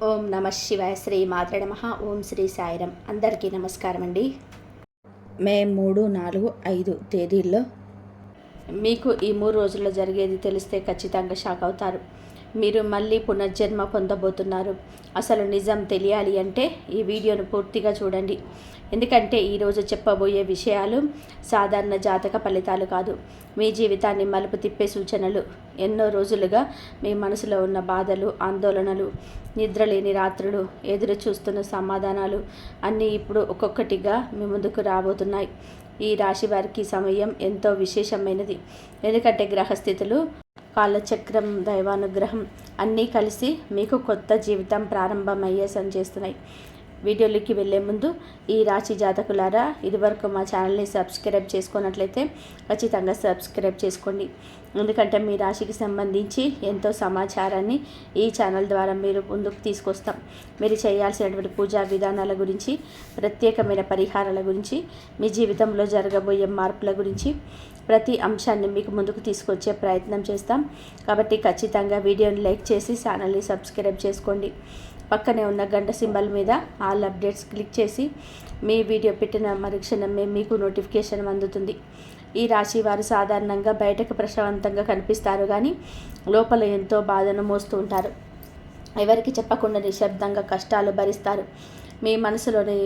ఓం నమ శివాయ. శ్రీ మాత్రే నమః. ఓం శ్రీ సాయిరం. అందరికీ నమస్కారం అండి. మే 3, 4, 5 తేదీల్లో మీకు ఈ 3 రోజుల్లో జరిగేది తెలిస్తే ఖచ్చితంగా షాక్ అవుతారు. మీరు మళ్ళీ పునర్జన్మ పొందబోతున్నారు. అసలు నిజం తెలియాలి అంటే ఈ వీడియోను పూర్తిగా చూడండి. ఎందుకంటే ఈరోజు చెప్పబోయే విషయాలు సాధారణ జాతక ఫలితాలు కాదు, మీ జీవితాన్ని మలుపు తిప్పే సూచనలు. ఎన్నో రోజులుగా మీ మనసులో ఉన్న బాధలు, ఆందోళనలు, నిద్రలేని రాత్రులు, ఎదురు చూస్తున్న సమాధానాలు అన్నీ ఇప్పుడు ఒక్కొక్కటిగా మీ ముందుకు రాబోతున్నాయి. ఈ రాశి వారికి సమయం ఎంతో విశేషమైనది. ఎందుకంటే గ్రహస్థితులు, కాలచక్రం, దైవానుగ్రహం అన్నీ కలిసి మీకు కొత్త జీవితం ప్రారంభమయ్యే సంచేస్తున్నాయి. వీడియోలోకి వెళ్ళే ముందు ఈ రాశి జాతకులారా, ఇదివరకు మా ఛానల్ని సబ్స్క్రైబ్ చేసుకున్నట్లయితే ఖచ్చితంగా సబ్స్క్రైబ్ చేసుకోండి. ఎందుకంటే మీ రాశికి సంబంధించి ఎంతో సమాచారాన్ని ఈ ఛానల్ ద్వారా మీరు ముందుకు తీసుకొస్తాం. మీరు చేయాల్సినటువంటి పూజా విధానాల గురించి, ప్రత్యేకమైన పరిహారాల గురించి, మీ జీవితంలో జరగబోయే మార్పుల గురించి ప్రతి అంశాన్ని మీకు ముందుకు తీసుకొచ్చే ప్రయత్నం చేస్తాం. కాబట్టి ఖచ్చితంగా వీడియోని లైక్ చేసి ఛానల్ని సబ్స్క్రైబ్ చేసుకోండి. పక్కనే ఉన్న గంట సింబల్ మీద ఆల్ అప్డేట్స్ క్లిక్ చేసి మీ వీడియో పెట్టిన మరుక్షణమే మీకు నోటిఫికేషన్ అందుతుంది. ఈ రాశి వారు సాధారణంగా బయటకు ప్రశాంతంగా కనిపిస్తారు, కానీ లోపల ఎంతో బాధను మోస్తూ ఉంటారు. ఎవరికి చెప్పకుండా నిశ్శబ్దంగా కష్టాలు భరిస్తారు. మీ మనసులోనే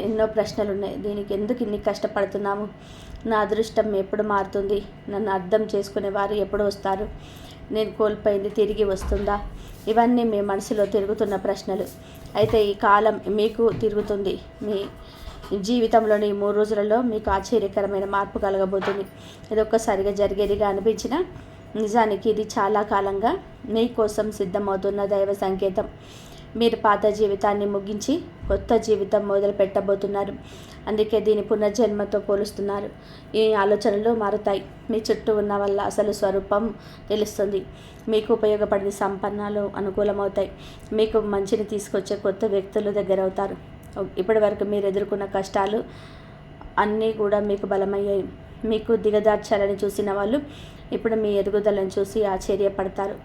ఎన్నో ప్రశ్నలు ఉన్నాయి. దీనికి ఎందుకు ఇన్ని కష్టపడుతున్నాము? నా అదృష్టం ఎప్పుడు మారుతుంది? నన్ను అర్థం చేసుకునే వారు ఎప్పుడు వస్తారు? నేను కోల్పోయింది తిరిగి వస్తుందా? ఇవన్నీ మీ మనసులో తిరుగుతున్న ప్రశ్నలు. అయితే ఈ కాలం మీకు తిరుగుతుంది. మీ జీవితంలోని 3 రోజులలో మీకు ఆశ్చర్యకరమైన మార్పు కలగబోతుంది. ఇది ఒక్కసారిగా జరిగేదిగా అనిపించిన నిజానికి ఇది చాలా కాలంగా మీకోసం సిద్ధమవుతున్న దైవ సంకేతం. మీరు పాత జీవితాన్ని ముగించి కొత్త జీవితం మొదలు పెట్టబోతున్నారు. అందుకే దీని పునర్జన్మతో పోలుస్తున్నారు. ఈ ఆలోచనలు మారుతాయి. మీ చుట్టూ ఉన్న వల్ల అసలు స్వరూపం తెలుస్తుంది. మీకు ఉపయోగపడిన సంపన్నాలు అనుకూలమవుతాయి. మీకు మంచిని తీసుకొచ్చే కొత్త వ్యక్తులు దగ్గరవుతారు. ఇప్పటి వరకు మీరు ఎదుర్కొన్న కష్టాలు అన్నీ కూడా మీకు బలమయ్యాయి. మీకు దిగదార్చాలని చూసిన వాళ్ళు ఇప్పుడు మీ ఎదుగుదలను చూసి ఆశ్చర్యపడతారు.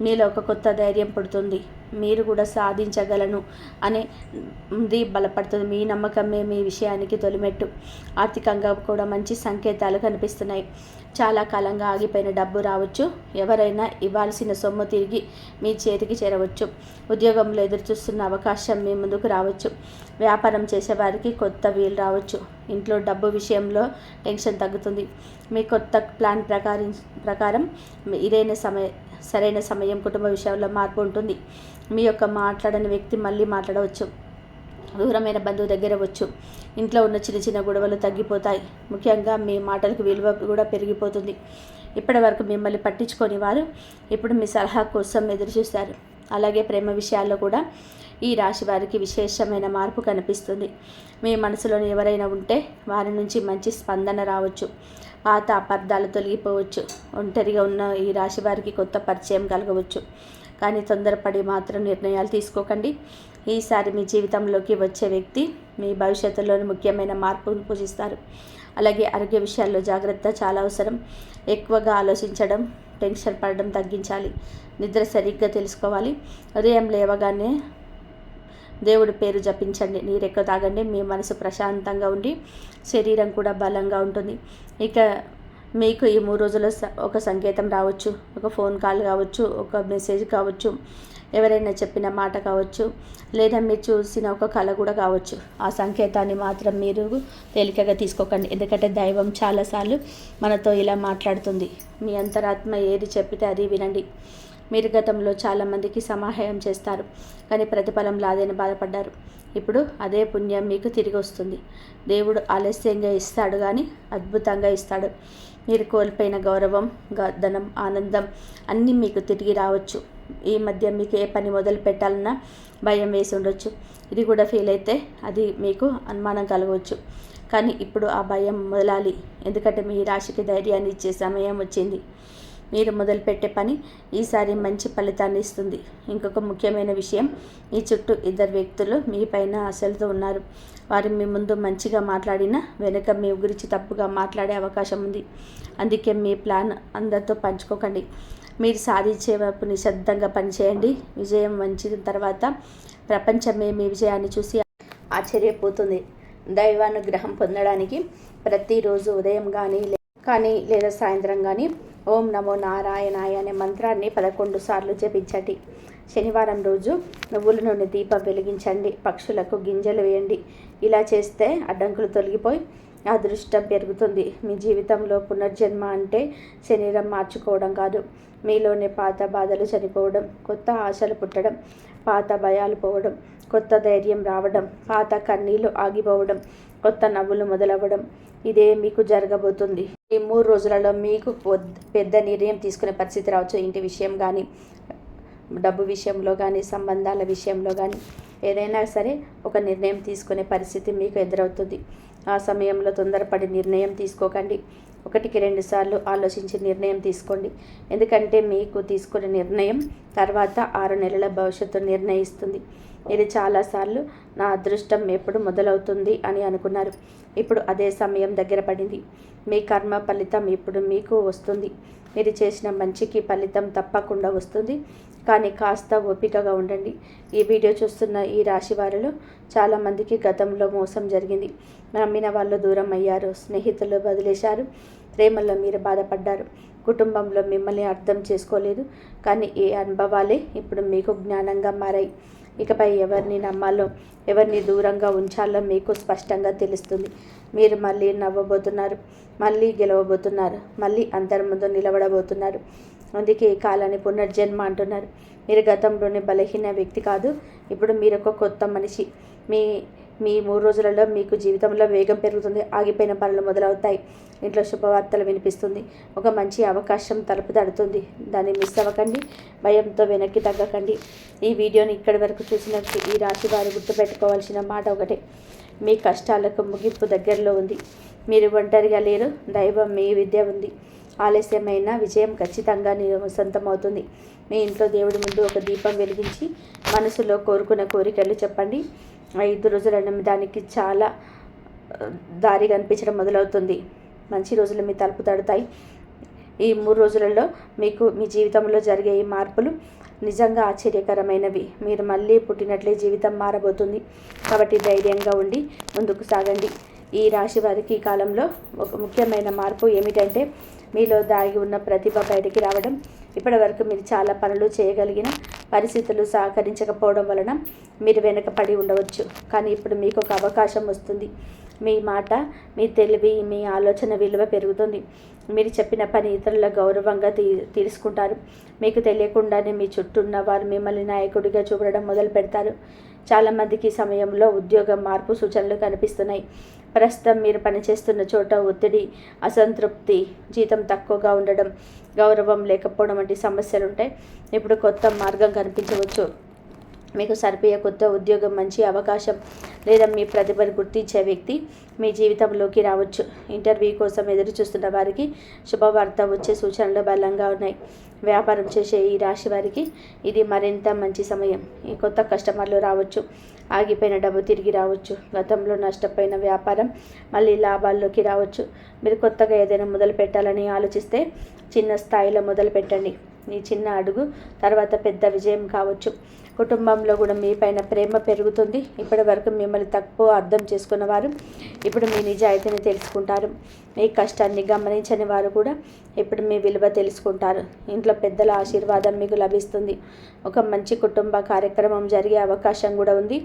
మీలో ఒక కొత్త ధైర్యం పుడుతుంది. మీరు కూడా సాధించగలను అనేది బలపడుతుంది. మీ నమ్మకమే మీ విషయానికి తొలిమెట్టు. ఆర్థికంగా కూడా మంచి సంకేతాలు కనిపిస్తున్నాయి. చాలా కాలంగా ఆగిపోయిన డబ్బు రావచ్చు. ఎవరైనా ఇవ్వాల్సిన సొమ్ము తిరిగి మీ చేతికి చేరవచ్చు. ఉద్యోగంలో ఎదురుచూస్తున్న అవకాశం మీ ముందుకు రావచ్చు. వ్యాపారం చేసేవారికి కొత్త వీలు రావచ్చు. ఇంట్లో డబ్బు విషయంలో టెన్షన్ తగ్గుతుంది. మీ కొత్త ప్లాన్ ప్రకారం సరైన సమయం కుటుంబ విషయంలో మార్పు ఉంటుంది. మీ యొక్క మాట్లాడని వ్యక్తి మళ్ళీ మాట్లాడవచ్చు. దూరమైన బంధువు దగ్గర వచ్చు. ఇంట్లో ఉన్న చిన్న చిన్న గొడవలు తగ్గిపోతాయి. ముఖ్యంగా మీ మాటలకు విలువ కూడా పెరిగిపోతుంది. ఇప్పటి వరకు మిమ్మల్ని పట్టించుకొని వారు ఇప్పుడు మీ సలహా కోసం ఎదురుచూస్తారు. అలాగే ప్రేమ విషయాల్లో కూడా ఈ రాశి వారికి విశేషమైన మార్పు కనిపిస్తుంది. మీ మనసులోని ఎవరైనా ఉంటే వారి నుంచి మంచి స్పందన రావచ్చు. పాత అపార్థాలు తొలగిపోవచ్చు. ఒంటరిగా ఉన్న ఈ రాశి వారికి కొత్త పరిచయం కలగవచ్చు. కానీ తొందరపడి మాత్రం నిర్ణయాలు తీసుకోకండి. ఈసారి మీ జీవితంలోకి వచ్చే వ్యక్తి మీ భవిష్యత్తులోని ముఖ్యమైన మార్పును సూచిస్తారు. అలాగే ఆరోగ్య విషయాల్లో జాగ్రత్త చాలా అవసరం. ఎక్కువగా ఆలోచించడం, టెన్షన్ పడడం తగ్గించాలి. నిద్ర సరిగ్గా తెలుసుకోవాలి. ఉదయం లేవగానే దేవుడి పేరు జపించండి. నీరెక్కువ తాగండి. మీ మనసు ప్రశాంతంగా ఉండి శరీరం కూడా బలంగా ఉంటుంది. ఇక మీకు ఈ 3 రోజుల్లో ఒక సంకేతం రావచ్చు. ఒక ఫోన్ కాల్ కావచ్చు, ఒక మెసేజ్ కావచ్చు, ఎవరైనా చెప్పిన మాట కావచ్చు, లేదా మీరు చూసిన ఒక కళ కూడా కావచ్చు. ఆ సంకేతాన్ని మాత్రం మీరు తేలికగా తీసుకోకండి. ఎందుకంటే దైవం చాలాసార్లు మనతో ఇలా మాట్లాడుతుంది. మీ అంతరాత్మ ఏది చెప్పితే అది వినండి. మీరు గతంలో చాలామందికి సహాయం చేస్తారు, కానీ ప్రతిఫలం రాదని బాధపడ్డారు. ఇప్పుడు అదే పుణ్యం మీకు తిరిగి వస్తుంది. దేవుడు ఆలస్యంగా ఇస్తాడు, కానీ అద్భుతంగా ఇస్తాడు. మీరు కోల్పోయిన గౌరవం, ధనం, ఆనందం అన్నీ మీకు తిరిగి రావచ్చు. ఈ మధ్య మీకు ఏ పని మొదలు పెట్టాలన్నా భయం వేసి ఉండొచ్చు. ఇది కూడా ఫెయిల్ అయితే అది మీకు అనుమానం కలగవచ్చు. కానీ ఇప్పుడు ఆ భయం మొదలాలి. ఎందుకంటే మీ రాశికి ధైర్యాన్ని ఇచ్చే సమయం వచ్చింది. మీరు మొదలుపెట్టే పని ఈసారి మంచి ఫలితాన్ని ఇస్తుంది. ఇంకొక ముఖ్యమైన విషయం, ఈ చుట్టూ 2 వ్యక్తులు మీ పైన ఆశలతో ఉన్నారు. వారు మీ ముందు మంచిగా మాట్లాడినా వెనుక మీ గురించి తప్పుగా మాట్లాడే అవకాశం ఉంది. అందుకే మీ ప్లాన్ అందరితో పంచుకోకండి. మీరు సాధించే వైపు నిశ్శబ్దంగా పనిచేయండి. విజయం వంచిన తర్వాత ప్రపంచమే మీ విజయాన్ని చూసి ఆశ్చర్యపోతుంది. దైవానుగ్రహం పొందడానికి ప్రతిరోజు ఉదయం కానీ లేదా సాయంత్రం కానీ ఓం నమో నారాయణాయ అనే మంత్రాన్ని 11 సార్లు జపించండి. శనివారం రోజు నువ్వుల నూనె దీపం వెలిగించండి. పక్షులకు గింజలు వేయండి. ఇలా చేస్తే అడ్డంకులు తొలగిపోయి అదృష్టం పెరుగుతుంది. మీ జీవితంలో పునర్జన్మ అంటే శరీరం మార్చుకోవడం కాదు, మీలోనే పాత బాధలు చనిపోవడం, కొత్త ఆశలు పుట్టడం, పాత భయాలు పోవడం, కొత్త ధైర్యం రావడం, పాత కన్నీళ్లు ఆగిపోవడం, కొత్త నవ్వులు మొదలవ్వడం. ఇదే మీకు జరగబోతుంది. ఈ 3 రోజులలో మీకు పెద్ద నిర్ణయం తీసుకునే పరిస్థితి రావచ్చు. ఇంటి విషయం కానీ, డబ్బు విషయంలో కానీ, సంబంధాల విషయంలో కానీ, ఏదైనా సరే ఒక నిర్ణయం తీసుకునే పరిస్థితి మీకు ఎదురవుతుంది. ఆ సమయంలో తొందరపడి నిర్ణయం తీసుకోకండి. 1కి 2 సార్లు ఆలోచించి నిర్ణయం తీసుకోండి. ఎందుకంటే మీకు తీసుకునే నిర్ణయం తర్వాత 6 నెలల భవిష్యత్తు నిర్ణయిస్తుంది. మీరు చాలాసార్లు నా అదృష్టం ఎప్పుడు మొదలవుతుంది అని అనుకున్నారు. ఇప్పుడు అదే సమయం దగ్గర పడింది. మీ కర్మ ఫలితం ఇప్పుడు మీకు వస్తుంది. మీరు చేసిన మంచికి ఫలితం తప్పకుండా వస్తుంది. కానీ కాస్త ఓపికగా ఉండండి. ఈ వీడియో చూస్తున్న ఈ రాశి వారిలో చాలామందికి గతంలో మోసం జరిగింది. నమ్మిన వాళ్ళు దూరం అయ్యారు, స్నేహితులు వదిలేశారు, ప్రేమలో మీరు బాధపడ్డారు, కుటుంబంలో మిమ్మల్ని అర్థం చేసుకోలేదు. కానీ ఈ అనుభవాలే ఇప్పుడు మీకు జ్ఞానంగా మారాయి. ఇకపై ఎవరిని నమ్మాలో, ఎవరిని దూరంగా ఉంచాలో మీకు స్పష్టంగా తెలుస్తుంది. మీరు మళ్ళీ నవ్వబోతున్నారు, మళ్ళీ గెలవబోతున్నారు, మళ్ళీ అందరి ముందు నిలబడబోతున్నారు. అందుకే ఈ కాలాన్ని పునర్జన్మ అంటున్నారు. మీరు గతంలోని బలహీన వ్యక్తి కాదు, ఇప్పుడు మీరు ఒక కొత్త మనిషి. మీ 3 రోజులలో మీకు జీవితంలో వేగం పెరుగుతుంది. ఆగిపోయిన పనులు మొదలవుతాయి. ఇంట్లో శుభవార్తలు వినిపిస్తుంది. ఒక మంచి అవకాశం తలుపు తడుతుంది. దాన్ని మిస్ అవ్వకండి. భయంతో వెనక్కి తగ్గకండి. ఈ వీడియోని ఇక్కడి వరకు చూసినట్టు ఈ రాశి వారు గుర్తుపెట్టుకోవాల్సిన మాట ఒకటే: మీ కష్టాలకు ముగింపు దగ్గరలో ఉంది. మీరు ఒంటరిగా లేరు. దైవం మీ విద్య ఉంది. ఆలస్యమైన విజయం ఖచ్చితంగా సొంతమవుతుంది. మీ ఇంట్లో దేవుడి ముందు ఒక దీపం వెలిగించి మనసులో కోరుకున్న కోరికలు చెప్పండి. 5 రోజుల దానికి చాలా దారి కనిపించడం మొదలవుతుంది. మంచి రోజులు మీ తలుపు తడతాయి. ఈ 3 రోజులలో మీకు మీ జీవితంలో జరిగే ఈ మార్పులు నిజంగా ఆశ్చర్యకరమైనవి. మీరు మళ్ళీ పుట్టినట్లే జీవితం మారబోతుంది. కాబట్టి ధైర్యంగా ఉండి ముందుకు సాగండి. ఈ రాశి వారికి ఈ కాలంలో ఒక ముఖ్యమైన మార్పు ఏమిటంటే మీలో దాగి ఉన్న ప్రతిభ బయటికి రావడం. ఇప్పటి వరకు మీరు చాలా పనులు చేయగలిగిన పరిస్థితులు సహకరించకపోవడం వలన మీరు వెనకపడి ఉండవచ్చు. కానీ ఇప్పుడు మీకు ఒక అవకాశం వస్తుంది. మీ మాట, మీ తెలివి, మీ ఆలోచన విలువ పెరుగుతుంది. మీరు చెప్పిన పని ఇతరుల గౌరవంగా తీసుకుంటారు. మీకు తెలియకుండానే మీ చుట్టూ ఉన్న వారు మిమ్మల్ని నాయకుడిగా చూడడం మొదలు పెడతారు. చాలామందికి ఈ సమయంలో ఉద్యోగం మార్పు సూచనలు కనిపిస్తున్నాయి. ప్రస్తుతం మీరు పనిచేస్తున్న చోట ఒత్తిడి, అసంతృప్తి, జీతం తక్కువగా ఉండడం, గౌరవం లేకపోవడం వంటి సమస్యలు ఉంటాయి. ఇప్పుడు కొత్త మార్గం కనిపించవచ్చు. మీకు సరిపోయే కొత్త ఉద్యోగం, మంచి అవకాశం లేదా మీ ప్రతిభను గుర్తించే వ్యక్తి మీ జీవితంలోకి రావచ్చు. ఇంటర్వ్యూ కోసం ఎదురు చూస్తున్న వారికి శుభవార్త వచ్చే సూచనలు బలంగా ఉన్నాయి. వ్యాపారం చేసే ఈ రాశి వారికి ఇది మరింత మంచి సమయం. ఈ కొత్త కస్టమర్లు రావచ్చు. ఆగిపోయిన డబ్బు తిరిగి రావచ్చు. గతంలో నష్టపోయిన వ్యాపారం మళ్ళీ లాభాల్లోకి రావచ్చు. మీరు కొత్తగా ఏదైనా మొదలు పెట్టాలని ఆలోచిస్తే చిన్న స్థాయిలో మొదలు పెట్టండి. ఈ చిన్న అడుగు తర్వాత పెద్ద విజయం కావచ్చు. కుటుంబంలో కూడా మీపైన ప్రేమ పెరుగుతుంది. ఇప్పటి వరకు మిమ్మల్ని తక్కువ అర్థం చేసుకున్న వారు ఇప్పుడు మీ నిజాయితీని తెలుసుకుంటారు. మీ కష్టాన్ని గమనించని వారు కూడా ఇప్పుడు మీ విలువ తెలుసుకుంటారు. ఇంట్లో పెద్దల ఆశీర్వాదం మీకు లభిస్తుంది. ఒక మంచి కుటుంబ కార్యక్రమం జరిగే అవకాశం కూడా ఉంది.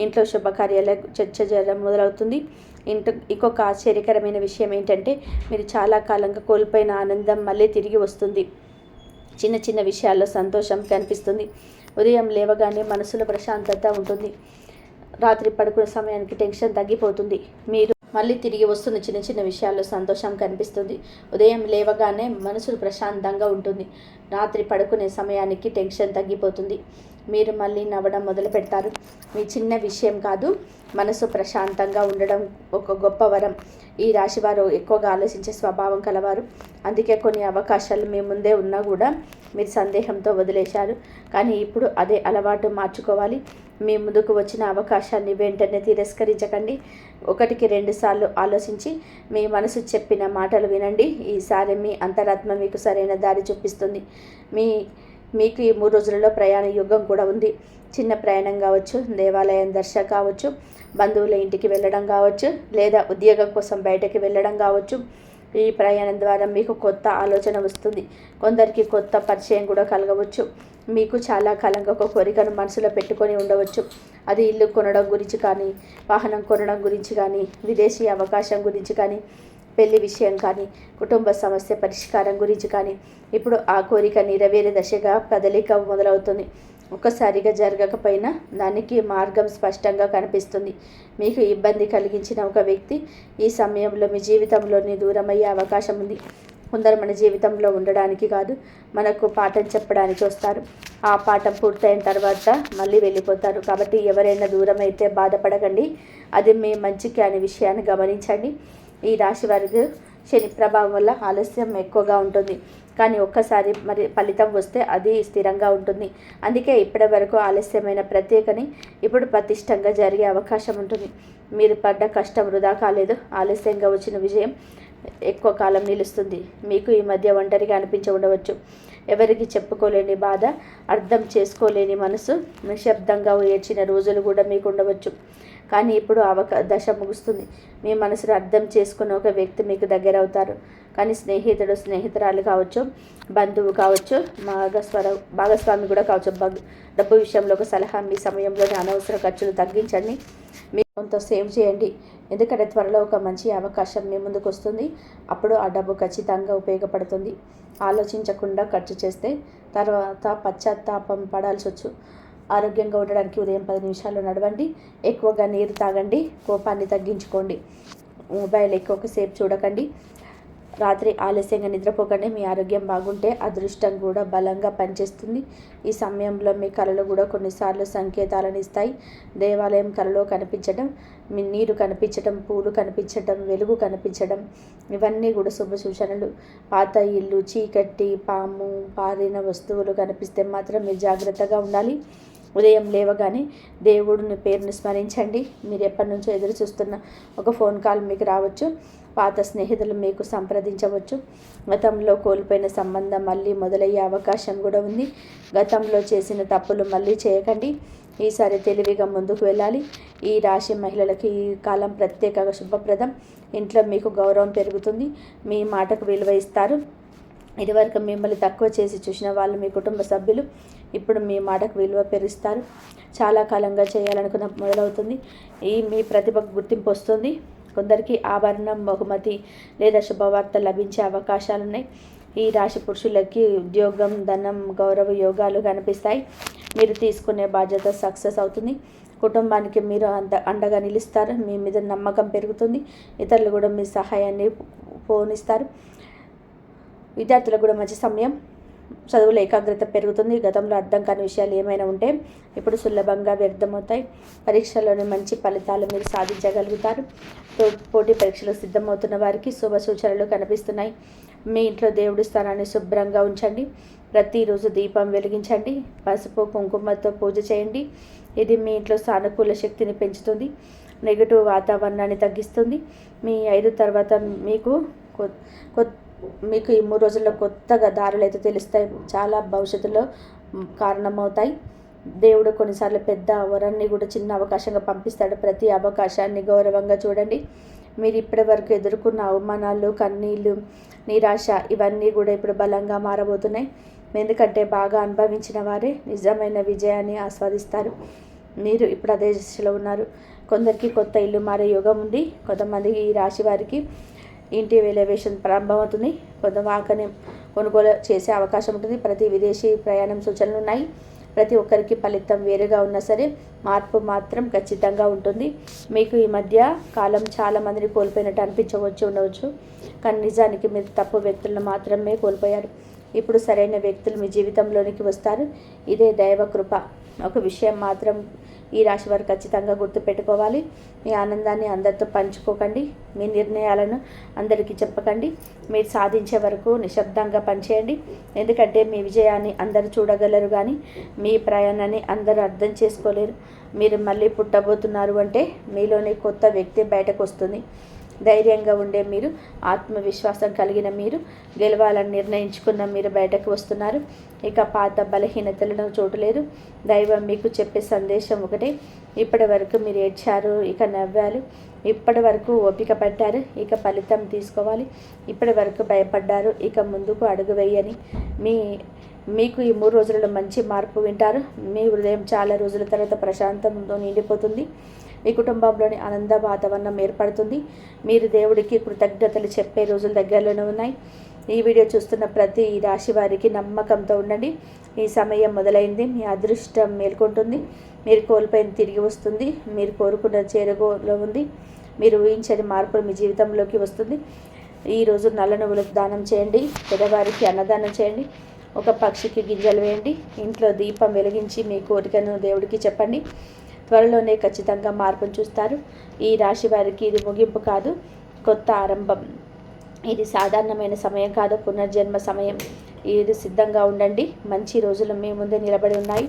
ఇంట్లో శుభకార్యాల చర్చ జరగడం మొదలవుతుంది. ఇంకొక ఆశ్చర్యకరమైన విషయం ఏంటంటే మీరు చాలా కాలంగా కోల్పోయిన ఆనందం మళ్ళీ తిరిగి వస్తుంది. చిన్న చిన్న విషయాల్లో సంతోషం కనిపిస్తుంది. ఉదయం లేవగానే మనసులో ప్రశాంతత ఉంటుంది. రాత్రి పడుకునే సమయానికి టెన్షన్ తగ్గిపోతుంది. మీరు మళ్ళీ తిరిగి వస్తున్న చిన్న చిన్న విషయాల్లో సంతోషం కనిపిస్తుంది. ఉదయం లేవగానే మనసు ప్రశాంతంగా ఉంటుంది. రాత్రి పడుకునే సమయానికి టెన్షన్ తగ్గిపోతుంది. మీరు మళ్ళీ నవ్వడం మొదలు పెడతారు. మీ చిన్న విషయం కాదు, మనసు ప్రశాంతంగా ఉండడం ఒక గొప్ప వరం. ఈ రాశివారు ఎక్కువగా ఆలోచించే స్వభావం కలవారు. అందుకే కొన్ని అవకాశాలు మీ ముందే ఉన్నా కూడా మీరు సందేహంతో వదిలేశారు. కానీ ఇప్పుడు అదే అలవాటు మార్చుకోవాలి. మీ ముందుకు వచ్చిన అవకాశాన్ని వెంటనే తిరస్కరించకండి. 1-2 సార్లు ఆలోచించి మీ మనసు చెప్పిన మాటలు వినండి. ఈసారి మీ అంతరాత్మ మీకు సరైన దారి చూపిస్తుంది. మీకు ఈ 3 రోజులలో ప్రయాణ యుగం కూడా ఉంది. చిన్న ప్రయాణం కావచ్చు, దేవాలయం దర్శనం కావచ్చు, బంధువుల ఇంటికి వెళ్ళడం కావచ్చు, లేదా ఉద్యోగం కోసం బయటకి వెళ్ళడం కావచ్చు. ఈ ప్రయాణం ద్వారా మీకు కొత్త ఆలోచన వస్తుంది. కొందరికి కొత్త పరిచయం కూడా కలగవచ్చు. మీకు చాలా కాలంగా ఒక కోరికను మనసులో పెట్టుకొని ఉండవచ్చు. అది ఇల్లు కొనడం గురించి కానీ, వాహనం కొనడం గురించి కానీ, విదేశీ అవకాశం గురించి కానీ, పెళ్లి విషయం కానీ, కుటుంబ సమస్య పరిష్కారం గురించి కానీ. ఇప్పుడు ఆ కోరిక నెరవేరే దశగా కదలిక మొదలవుతుంది. ఒక్కసారిగా జరగకపోయినా దానికి మార్గం స్పష్టంగా కనిపిస్తుంది. మీకు ఇబ్బంది కలిగించిన ఒక వ్యక్తి ఈ సమయంలో మీ జీవితంలోని దూరమయ్యే అవకాశం ఉంది. కొందరు మన జీవితంలో ఉండడానికి కాదు, మనకు పాఠం చెప్పడానికి వస్తారు. ఆ పాఠం పూర్తయిన తర్వాత మళ్ళీ వెళ్ళిపోతారు. కాబట్టి ఎవరైనా దూరం అయితే బాధపడకండి. అది మీ మంచికి అనే విషయాన్ని గమనించండి. ఈ రాశి వారికి శని ప్రభావం వల్ల ఆలస్యం ఎక్కువగా ఉంటుంది, కానీ ఒక్కసారి మరి ఫలితం వస్తే అది స్థిరంగా ఉంటుంది. అందుకే ఇప్పటి వరకు ఆలస్యమైన ప్రత్యేకని ఇప్పుడు పటిష్టంగా జరిగే అవకాశం ఉంటుంది. మీరు పడ్డ కష్టం వృధా కాలేదు. ఆలస్యంగా వచ్చిన విజయం ఎక్కువ కాలం నిలుస్తుంది. మీకు ఈ మధ్య ఒంటరిగా అనిపించి ఉండవచ్చు. ఎవరికి చెప్పుకోలేని బాధ, అర్థం చేసుకోలేని మనసు, నిశ్శబ్దంగా ఏడ్చిన రోజులు కూడా మీకు ఉండవచ్చు. కానీ ఇప్పుడు దశ ముగుస్తుంది. మీ మనసును అర్థం చేసుకున్న ఒక వ్యక్తి మీకు దగ్గర అవుతారు. కానీ స్నేహితురాలు కావచ్చు, బంధువు కావచ్చు, భాగస్వామి కూడా కావచ్చు. డబ్బు విషయంలో ఒక సలహా: మీ సమయంలోని అనవసర ఖర్చులు తగ్గించండి. మీరు కొంత సేవ్ చేయండి. ఎందుకంటే త్వరలో ఒక మంచి అవకాశం మీ ముందుకు వస్తుంది. అప్పుడు ఆ డబ్బు ఖచ్చితంగా ఉపయోగపడుతుంది. ఆలోచించకుండా ఖర్చు చేస్తే తర్వాత పశ్చాత్తాపం పడాల్సి వచ్చు. ఆరోగ్యంగా ఉండడానికి ఉదయం 10 నిమిషాలు నడవండి. ఎక్కువగా నీరు తాగండి. కోపాన్ని తగ్గించుకోండి. మొబైల్ ఎక్కువసేపు చూడకండి. రాత్రి ఆలస్యంగా నిద్రపోకండి. మీ ఆరోగ్యం బాగుంటే అదృష్టం కూడా బలంగా పనిచేస్తుంది. ఈ సమయంలో మీ కళలు కూడా కొన్నిసార్లు సంకేతాలను ఇస్తాయి. దేవాలయం కళలో కనిపించడం, మీ నీరు కనిపించడం, పూలు కనిపించడం, వెలుగు కనిపించడం, ఇవన్నీ కూడా శుభ సూచనలు. పాత ఇల్లు, చీకటి, పాము, పారిన వస్తువులు కనిపిస్తే మాత్రం మీరు జాగ్రత్తగా ఉండాలి. ఉదయం లేవగానే దేవుడిని పేరుని స్మరించండి. మీరు ఎప్పటి నుంచో ఎదురు చూస్తున్న ఒక ఫోన్ కాల్ మీకు రావచ్చు. పాత స్నేహితులు మీకు సంప్రదించవచ్చు. గతంలో కోల్పోయిన సంబంధం మళ్ళీ మొదలయ్యే అవకాశం కూడా ఉంది. గతంలో చేసిన తప్పులు మళ్ళీ చేయకండి. ఈసారి తెలివిగా ముందుకు వెళ్ళాలి. ఈ రాశి మహిళలకి ఈ కాలం ప్రత్యేకంగా శుభప్రదం. ఇంట్లో మీకు గౌరవం పెరుగుతుంది. మీ మాటకు విలువ ఇస్తారు. ఇదివరకు మిమ్మల్ని తక్కువ చేసి చూసిన వాళ్ళు మీ కుటుంబ సభ్యులు ఇప్పుడు మీ మాటకు విలువ పెరుస్తారు. చాలా కాలంగా చేయాలనుకున్న మొదలవుతుంది. మీ ప్రతిభకు గుర్తింపు వస్తుంది. కొందరికి ఆభరణం, బహుమతి లేదా శుభవార్త లభించే అవకాశాలున్నాయి. ఈ రాశి పురుషులకి ఉద్యోగం, ధనం, గౌరవ యోగాలు కనిపిస్తాయి. మీరు తీసుకునే బాధ్యత సక్సెస్ అవుతుంది. కుటుంబానికి మీరు అండగా నిలుస్తారు. మీ మీద నమ్మకం పెరుగుతుంది. ఇతరులు కూడా మీ సహాయాన్ని పోనిస్తారు. విద్యార్థులకు కూడా మంచి సమయం. చదువులో ఏకాగ్రత పెరుగుతుంది. గతంలో అర్థం కాని విషయాలు ఏమైనా ఉంటే ఇప్పుడు సులభంగా వ్యర్థమవుతాయి. పరీక్షల్లోని మంచి ఫలితాలు మీరు సాధించగలుగుతారు. పోటీ పరీక్షలకు సిద్ధమవుతున్న వారికి శుభ సూచనలు కనిపిస్తున్నాయి. మీ ఇంట్లో దేవుడి స్థానాన్ని శుభ్రంగా ఉంచండి. ప్రతిరోజు దీపం వెలిగించండి. పసుపు కుంకుమతో పూజ చేయండి. ఇది మీ ఇంట్లో సానుకూల శక్తిని పెంచుతుంది. నెగిటివ్ వాతావరణాన్ని తగ్గిస్తుంది. మీ 5 తర్వాత మీకు ఈ 3 రోజుల్లో కొత్తగా దారులు అయితే తెలుస్తాయి. చాలా భవిష్యత్తులో కారణమవుతాయి. దేవుడు కొన్నిసార్లు పెద్ద వరాన్ని కూడా చిన్న అవకాశంగా పంపిస్తాడు. ప్రతి అవకాశాన్ని గౌరవంగా చూడండి. మీరు ఇప్పటి వరకు ఎదుర్కొన్న అవమానాలు, కన్నీళ్ళు, నిరాశ ఇవన్నీ కూడా ఇప్పుడు బలంగా మారబోతున్నాయి. ఎందుకంటే బాగా అనుభవించిన వారే నిజమైన విజయాన్ని ఆస్వాదిస్తారు. మీరు ఇప్పుడు అదే దశలో ఉన్నారు. కొందరికి కొత్త ఇల్లు మారే యోగం ఉంది. కొంతమందికి ఈ రాశి వారికి ఇంటి ఎలివేషన్ ప్రారంభమవుతుంది. కొంత వాహనం కొనుగోలు చేసే అవకాశం ఉంటుంది. ప్రతి విదేశీ ప్రయాణం సూచనలు ఉన్నాయి. ప్రతి ఒక్కరికి ఫలితం వేరుగా ఉన్నా సరే మార్పు మాత్రం ఖచ్చితంగా ఉంటుంది. మీకు ఈ మధ్య కాలం చాలామందిని కోల్పోయినట్టు ఉండవచ్చు. కానీ నిజానికి మీరు తప్పు వ్యక్తులను మాత్రమే కోల్పోయారు. ఇప్పుడు సరైన వ్యక్తులు మీ జీవితంలోనికి వస్తారు. ఇదే దైవ కృప. ఒక విషయం మాత్రం ఈ రాశి వారు ఖచ్చితంగా గుర్తుపెట్టుకోవాలి. మీ ఆనందాన్ని అందరితో పంచుకోకండి. మీ నిర్ణయాలను అందరికీ చెప్పకండి. మీరు సాధించే వరకు నిశ్శబ్దంగా పనిచేయండి. ఎందుకంటే మీ విజయాన్ని అందరూ చూడగలరు, కానీ మీ ప్రయాణాన్ని అందరూ అర్థం చేసుకోలేరు. మీరు మళ్ళీ పుట్టబోతున్నారు అంటే మీలోని కొత్త వ్యక్తి బయటకు వస్తుంది. ధైర్యంగా ఉండే మీరు, ఆత్మవిశ్వాసం కలిగిన మీరు, గెలవాలని నిర్ణయించుకున్న మీరు బయటకు వస్తున్నారు. ఇక పాత బలహీనతలను చోటు లేదు. దైవం మీకు చెప్పే సందేశం ఒకటే. ఇప్పటి వరకు మీరు ఏడ్చారు, ఇక నవ్వారు. ఇప్పటి వరకు ఓపిక పట్టారు, ఇక ఫలితం తీసుకోవాలి. ఇప్పటి వరకు భయపడ్డారు, ఇక ముందుకు అడుగు వేయని. మీకు ఈ 3 రోజులలో మంచి మార్పు వింటారు. మీ హృదయం చాలా రోజుల తర్వాత ప్రశాంతంతో నిండిపోతుంది. మీ కుటుంబంలోని ఆనంద వాతావరణం ఏర్పడుతుంది. మీరు దేవుడికి కృతజ్ఞతలు చెప్పే రోజులు దగ్గరలోనే ఉన్నాయి. ఈ వీడియో చూస్తున్న ప్రతి రాశి వారికి నమ్మకంతో ఉండండి. ఈ సమయం మొదలైంది. మీ అదృష్టం మేల్కొంటుంది. మీరు కోల్పోయింది తిరిగి వస్తుంది. మీరు కోరుకున్న చేరుకోలో ఉంది. మీరు ఊహించని మార్పులు మీ జీవితంలోకి వస్తుంది. ఈరోజు నల్ల నువ్వులకు దానం చేయండి. పేదవారికి అన్నదానం చేయండి. ఒక పక్షికి గింజలు వేయండి. ఇంట్లో దీపం వెలిగించి మీ కోరికను దేవుడికి చెప్పండి. త్వరలోనే ఖచ్చితంగా మార్పును చూస్తారు. ఈ రాశి వారికి ఇది ముగింపు కాదు, కొత్త ఆరంభం. ఇది సాధారణమైన సమయం కాదు, పునర్జన్మ సమయం. ఇది సిద్ధంగా ఉండండి. మంచి రోజులు మీ ముందే నిలబడి ఉన్నాయి.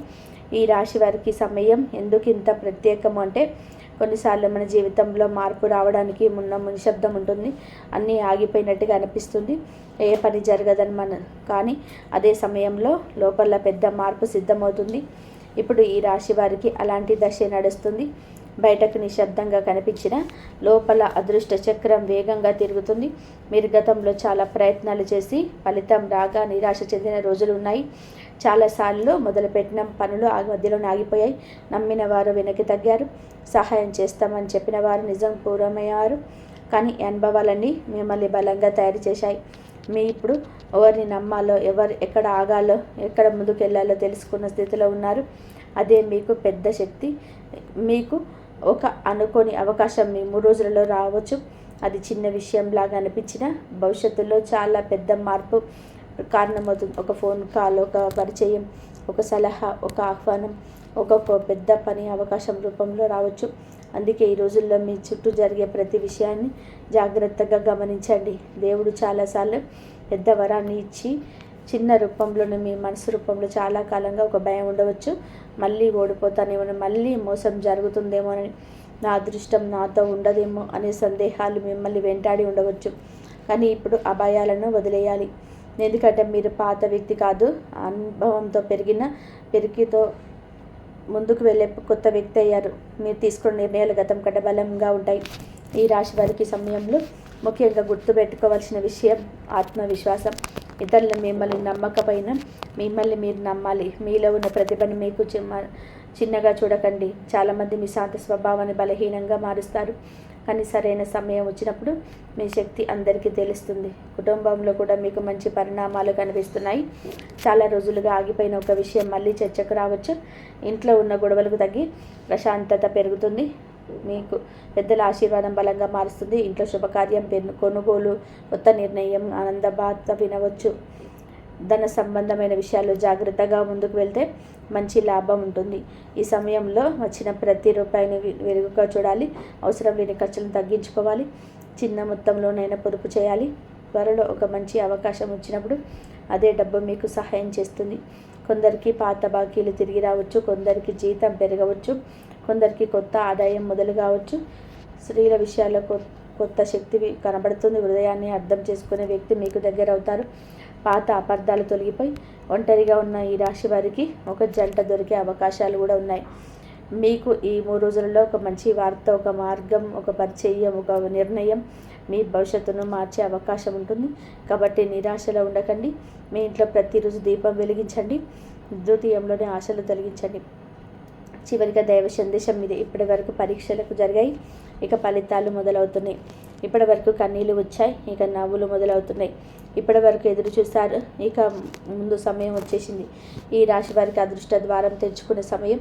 ఈ రాశి వారికి సమయం ఎందుకు ఇంత ప్రత్యేకము అంటే, కొన్నిసార్లు మన జీవితంలో మార్పు రావడానికి నిశ్శబ్దం ఉంటుంది. అన్నీ ఆగిపోయినట్టుగా అనిపిస్తుంది. ఏ పని జరగదని కానీ అదే సమయంలో లోపల పెద్ద మార్పు సిద్ధమవుతుంది. ఇప్పుడు ఈ రాశి వారికి అలాంటి దశ నడుస్తుంది. బయటకు నిశ్శబ్దంగా కనిపించిన లోపల అదృష్ట చక్రం వేగంగా తిరుగుతుంది. మీరు గతంలో చాలా ప్రయత్నాలు చేసి ఫలితం రాగా నిరాశ చెందిన రోజులు ఉన్నాయి. చాలాసార్లు మొదలుపెట్టిన పనులు మధ్యలో ఆగిపోయాయి. నమ్మిన వారు వెనక్కి తగ్గారు. సహాయం చేస్తామని చెప్పిన వారు నిజం పూర్వమయ్యారు. కానీ ఈ అనుభవాలన్నీ మిమ్మల్ని బలంగా తయారు చేశాయి. మీ ఇప్పుడు ఎవరిని నమ్మాలో, ఎక్కడ ఆగాలో, ఎక్కడ ముందుకు వెళ్ళాలో తెలుసుకున్న స్థితిలో ఉన్నారు. అదే మీకు పెద్ద శక్తి. మీకు ఒక అనుకోని అవకాశం మీ 3 రోజులలో రావచ్చు. అది చిన్న విషయంలాగా అనిపించిన భవిష్యత్తులో చాలా పెద్ద మార్పు కారణమవుతుంది. ఒక ఫోన్ కాల్, ఒక పరిచయం, ఒక సలహా, ఒక ఆహ్వానం, ఒక పెద్ద పని అవకాశం రూపంలో రావచ్చు. అందుకే ఈ రోజుల్లో మీ చుట్టూ జరిగే ప్రతి విషయాన్ని జాగ్రత్తగా గమనించండి. దేవుడు చాలాసార్లు పెద్ద వరాన్ని ఇచ్చి చిన్న రూపంలోనే మీ మనసు రూపంలో చాలా కాలంగా ఒక భయం ఉండవచ్చు. మళ్ళీ ఓడిపోతానేమో, మళ్ళీ మోసం జరుగుతుందేమోనని, నా అదృష్టం నాతో ఉండదేమో అనే సందేహాలు మిమ్మల్ని వెంటాడి ఉండవచ్చు. కానీ ఇప్పుడు ఆ భయాలను వదిలేయాలి. ఎందుకంటే మీరు పాత వ్యక్తి కాదు, అనుభవంతో పెరిగితో ముందుకు వెళ్ళే కొత్త వ్యక్తి అయ్యారు. మీరు తీసుకున్న నిర్ణయాలు గతం కంటే బలంగా ఉంటాయి. ఈ రాశి వారికి సమయంలో ముఖ్యంగా గుర్తుపెట్టుకోవాల్సిన విషయం ఆత్మవిశ్వాసం. ఇతరులు మిమ్మల్ని నమ్మకపోయినా మిమ్మల్ని మీరు నమ్మాలి. మీలో ఉన్న ప్రతిభను మీకు చిన్నగా చూడకండి. చాలామంది మీ శాంత స్వభావాన్ని బలహీనంగా మారుస్తారు. కానీ సరైన సమయం వచ్చినప్పుడు మీ శక్తి అందరికీ తెలుస్తుంది. కుటుంబంలో కూడా మీకు మంచి పరిణామాలు కనిపిస్తున్నాయి. చాలా రోజులుగా ఆగిపోయిన ఒక విషయం మళ్ళీ చర్చకు రావచ్చు. ఇంట్లో ఉన్న గొడవలకు తగ్గి ప్రశాంతత పెరుగుతుంది. మీకు పెద్దల ఆశీర్వాదం బలంగా మారుస్తుంది. ఇంట్లో శుభకార్యం, కొనుగోలు, కొత్త నిర్ణయం, ఆనంద వార్త వినవచ్చు. ధన సంబంధమైన విషయాల్లో జాగ్రత్తగా ముందుకు వెళ్తే మంచి లాభం ఉంటుంది. ఈ సమయంలో వచ్చిన ప్రతి రూపాయిని వెలుగుగా చూడాలి. అవసరం లేని ఖర్చులను తగ్గించుకోవాలి. చిన్న మొత్తంలోనైనా పొదుపు చేయాలి. త్వరలో ఒక మంచి అవకాశం వచ్చినప్పుడు అదే డబ్బు మీకు సహాయం చేస్తుంది. కొందరికి పాత బాకీలు తిరిగి రావచ్చు. కొందరికి జీతం పెరగవచ్చు. కొందరికి కొత్త ఆదాయం మొదలు కావచ్చు. స్త్రీల విషయాల్లో కొత్త శక్తి కనబడుతుంది. హృదయాన్ని అర్థం చేసుకునే వ్యక్తి మీకు దగ్గర అవుతారు. పాత అపార్థాలు తొలగిపోయి ఒంటరిగా ఉన్న ఈ రాశి వారికి ఒక జంట దొరికే అవకాశాలు కూడా ఉన్నాయి. మీకు ఈ 3 రోజులలో ఒక మంచి వార్త, ఒక మార్గం, ఒక పరిచయం, ఒక నిర్ణయం మీ భవిష్యత్తును మార్చే అవకాశం ఉంటుంది. కాబట్టి నిరాశలో ఉండకండి. మీ ఇంట్లో ప్రతిరోజు దీపం వెలిగించండి. ద్వితీయంలోనే ఆశలు తొలగించండి. చివరిగా దైవ సందేశం మీద ఇప్పటి వరకు పరీక్షలకు జరిగాయి, ఇక ఫలితాలు మొదలవుతున్నాయి. ఇప్పటి వరకు కన్నీళ్ళు వచ్చాయి, ఇక నవ్వులు మొదలవుతున్నాయి. ఇప్పటి వరకు ఎదురు చూశారు, ఇక ముందు సమయం వచ్చేసింది. ఈ రాశి వారికి అదృష్ట ద్వారం తెరుచుకునే సమయం.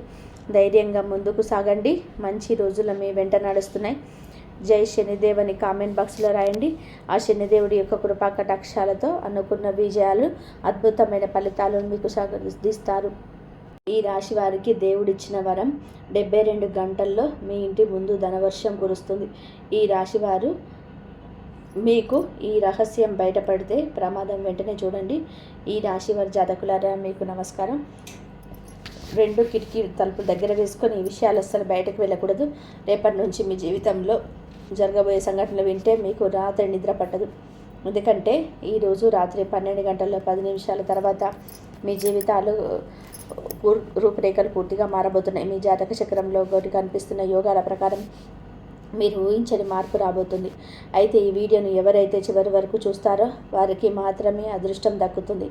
ధైర్యంగా ముందుకు సాగండి. మంచి రోజులు మీ వెంట నడుస్తున్నాయి. జై శనిదేవ్ అని కామెంట్ బాక్స్లో రాయండి. ఆ శనిదేవుడి యొక్క కృపా కటాక్షాలతో అనుకున్న విజయాలు, అద్భుతమైన ఫలితాలను మీకు సాధిస్తారు. ఈ రాశి వారికి దేవుడిచ్చిన వరం 72 గంటల్లో మీ ఇంటి ముందు ధనవర్షం కురుస్తుంది. ఈ రాశివారు మీకు ఈ రహస్యం బయటపడితే ప్రమాదం వెంటనే చూడండి. ఈ రాశివారి జాతకులారా మీకు నమస్కారం. 2 కిటికీ తలుపులు దగ్గర వేసుకొని ఈ విషయాలు అస్సలు బయటకు వెళ్ళకూడదు. రేపటి నుంచి మీ జీవితంలో జరగబోయే సంఘటనలు వింటే మీకు రాత్రి నిద్ర పట్టదు. ఎందుకంటే ఈరోజు రాత్రి 12 గంటల 10 నిమిషాల తర్వాత మీ జీవితాలు రూపురేఖలు పూర్తిగా మారబోతున్నాయి. మీ జాతక చక్రంలో ఒకటి కనిపిస్తున్న యోగాల ప్రకారం మీరు ఊహించని మార్పు రాబోతుంది. అయితే ఈ వీడియోను ఎవరైతే చివరి వరకు చూస్తారో వారికి మాత్రమే అదృష్టం దక్కుతుంది.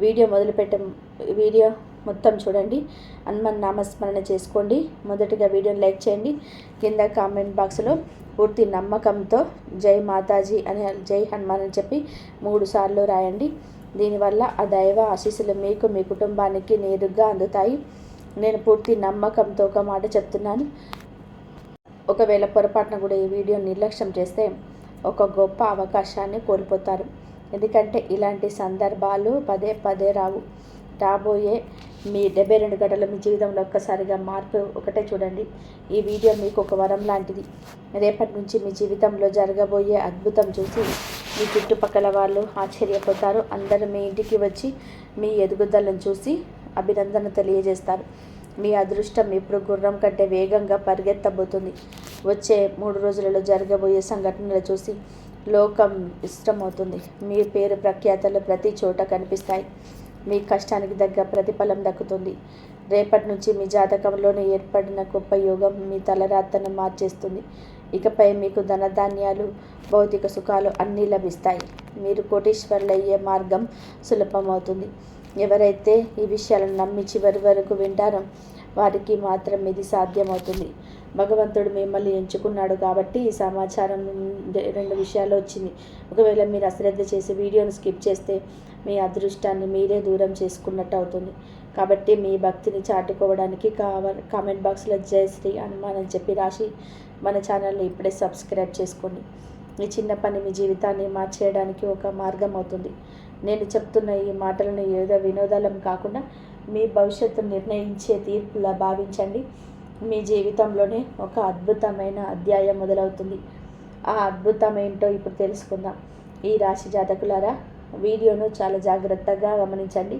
వీడియో మొత్తం చూడండి. హనుమాన్ నామస్మరణ చేసుకోండి. మొదటిగా వీడియోని లైక్ చేయండి. కింద కామెంట్ బాక్స్లో పూర్తి నమ్మకంతో జై మాతాజీ అని జై హనుమాన్ అని చెప్పి 3 సార్లు రాయండి. దీనివల్ల ఆ దైవ ఆశీస్సులు మీకు మీ కుటుంబానికి నేరుగా అందుతాయి. నేను పూర్తి నమ్మకంతో ఒక మాట చెప్తున్నాను. ఒకవేళ పొరపాటున కూడా ఈ వీడియో నిర్లక్ష్యం చేస్తే ఒక గొప్ప అవకాశాన్ని కోల్పోతారు. ఎందుకంటే ఇలాంటి సందర్భాలు పదే పదే రాబోయే మీ 72 గంటల మీ జీవితంలో ఒక్కసారిగా మార్పు ఒకటే చూడండి. ఈ వీడియో మీకు ఒక వరం లాంటిది. రేపటి నుంచి మీ జీవితంలో జరగబోయే అద్భుతం చూసి మీ చుట్టుపక్కల వాళ్ళు ఆశ్చర్యపోతారు. అందరూ మీ ఇంటికి వచ్చి మీ ఎదుగుదలను చూసి అభినందన తెలియజేస్తారు. మీ అదృష్టం ఇప్పుడు గుర్రం కంటే వేగంగా పరిగెత్తబోతుంది. వచ్చే 3 రోజులలో జరగబోయే సంఘటనలు చూసి లోకం ఇష్టమవుతుంది. మీ పేరు ప్రఖ్యాతలు ప్రతి చోట కనిపిస్తాయి. మీ కష్టానికి తగ్గ ప్రతిఫలం దక్కుతుంది. రేపటి నుంచి మీ జాతకంలోనే ఏర్పడిన గొప్ప యోగం మీ తలరాతను మార్చేస్తుంది. ఇకపై మీకు ధనధాన్యాలు, భౌతిక సుఖాలు అన్నీ లభిస్తాయి. మీరు కోటీశ్వరులయ్యే మార్గం సులభమవుతుంది. ఎవరైతే ఈ విషయాలను నమ్మి చివరి వరకు వింటారో వారికి మాత్రం ఇది సాధ్యమవుతుంది. భగవంతుడు మిమ్మల్ని ఎంచుకున్నాడు కాబట్టి ఈ సమాచారం 2 విషయాలు వచ్చింది. ఒకవేళ మీరు అశ్రద్ధ చేసి వీడియోను స్కిప్ చేస్తే మీ అదృష్టాన్ని మీరే దూరం చేసుకున్నట్టు అవుతుంది. కాబట్టి మీ భక్తిని చాటుకోవడానికి కామెంట్ బాక్స్లో జై శ్రీ హనుమాన్ అని చెప్పి రాసి మన ఛానల్ని ఇప్పుడే సబ్స్క్రైబ్ చేసుకోండి. ఈ చిన్న పని మీ జీవితాన్ని మార్చేయడానికి ఒక మార్గం అవుతుంది. నేను చెప్తున్న ఈ మాటలను ఏదో వినోదాలం కాకుండా మీ భవిష్యత్తు నిర్ణయించే తీర్పులా భావించండి. మీ జీవితంలోనే ఒక అద్భుతమైన అధ్యాయం మొదలవుతుంది. ఆ అద్భుతం ఏంటో ఇప్పుడు తెలుసుకుందాం. ఈ రాశి జాతకులారా వీడియోను చాలా జాగ్రత్తగా గమనించండి.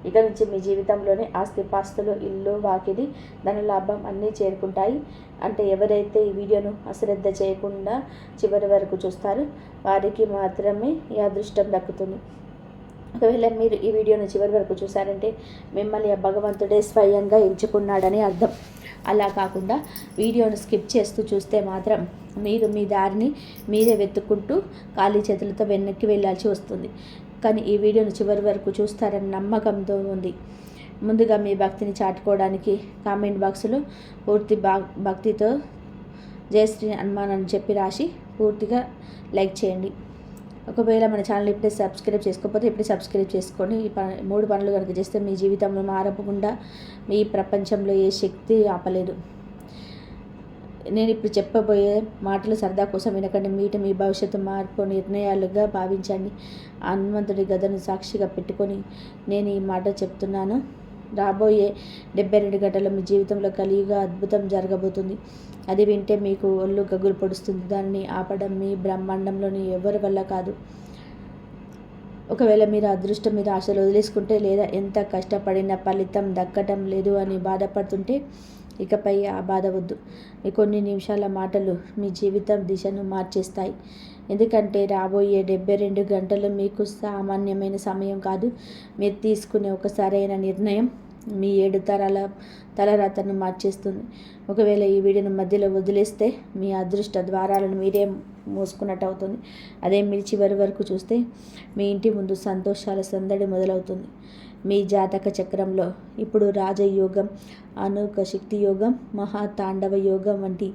ఇక నుంచి మీ జీవితంలోనే ఆస్తిపాస్తులు, ఇల్లు, వాకిలి, ధనలాభం అన్నీ చేరుకుంటాయి. అంటే ఎవరైతే ఈ వీడియోను అశ్రద్ధ చేయకుండా చివరి వరకు చూస్తారో వారికి మాత్రమే ఈ అదృష్టం దక్కుతుంది. ఒకవేళ మీరు ఈ వీడియోను చివరి వరకు చూసారంటే మిమ్మల్ని ఆ భగవంతుడే స్వయంగా ఎంచుకున్నాడని అర్థం. అలా కాకుండా వీడియోను స్కిప్ చేస్తూ చూస్తే మాత్రం మీరు మీ దారిని మీరే వెతుక్కుంటూ ఖాళీ చేతులతో వెనక్కి వెళ్ళాల్సి వస్తుంది. కానీ ఈ వీడియోను చివరి వరకు చూస్తారని నమ్మకంతో ఉంది. ముందుగా మీ భక్తిని చాటుకోవడానికి కామెంట్ బాక్స్లో పూర్తి భక్తితో జై శ్రీ హనుమాన్ అని చెప్పి రాసి పూర్తిగా లైక్ చేయండి. ఒకవేళ మన ఛానల్ ఇప్పుడే సబ్స్క్రైబ్ చేసుకోకపోతే ఇప్పుడే సబ్స్క్రైబ్ చేసుకోండి. ఈ 3 పనులు కనుక చేస్తే మీ జీవితంలో మారకుండా మీ ప్రపంచంలో ఏ శక్తి ఆపలేదు. నేను ఇప్పుడు చెప్పబోయే మాటలు సరదా కోసం వినకండి. మీ భవిష్యత్తు మార్పు నిర్ణయాలుగా భావించండి. హనుమంతుడి గదను సాక్షిగా పెట్టుకొని నేను ఈ మాట చెప్తున్నాను. రాబోయే 72 గంటల మీ జీవితంలో కలియుగ అద్భుతం జరగబోతుంది. అది వింటే మీకు ఒళ్ళు గగులు పొడుస్తుంది. దానిని ఆపడం మీ బ్రహ్మాండంలోని ఎవరి వల్ల కాదు. ఒకవేళ మీరు అదృష్టం మీద ఆశలు వదిలేసుకుంటే లేదా ఎంత కష్టపడినా ఫలితం దక్కడం లేదు అని బాధపడుతుంటే ఇకపై ఆ బాధ వద్దు. ఈ కొన్ని నిమిషాల మాటలు మీ జీవితం దిశను మార్చేస్తాయి. ఎందుకంటే రాబోయే 72 గంటలు మీకు సామాన్యమైన సమయం కాదు. మీరు తీసుకునే ఒక సరైన నిర్ణయం మీ 7 తరాల తలరాతను మార్చేస్తుంది. ఒకవేళ ఈ వీడియోను మధ్యలో వదిలేస్తే మీ అదృష్ట ద్వారాలను మీరే మోసుకున్నట్టు అవుతుంది. అదే మీరు చివరి వరకు చూస్తే మీ ఇంటి ముందు సంతోషాల సందడి మొదలవుతుంది. మీ జాతక చక్రంలో ఇప్పుడు రాజయోగం, అనూక శక్తి యోగం, మహాతాండవ యోగం వంటి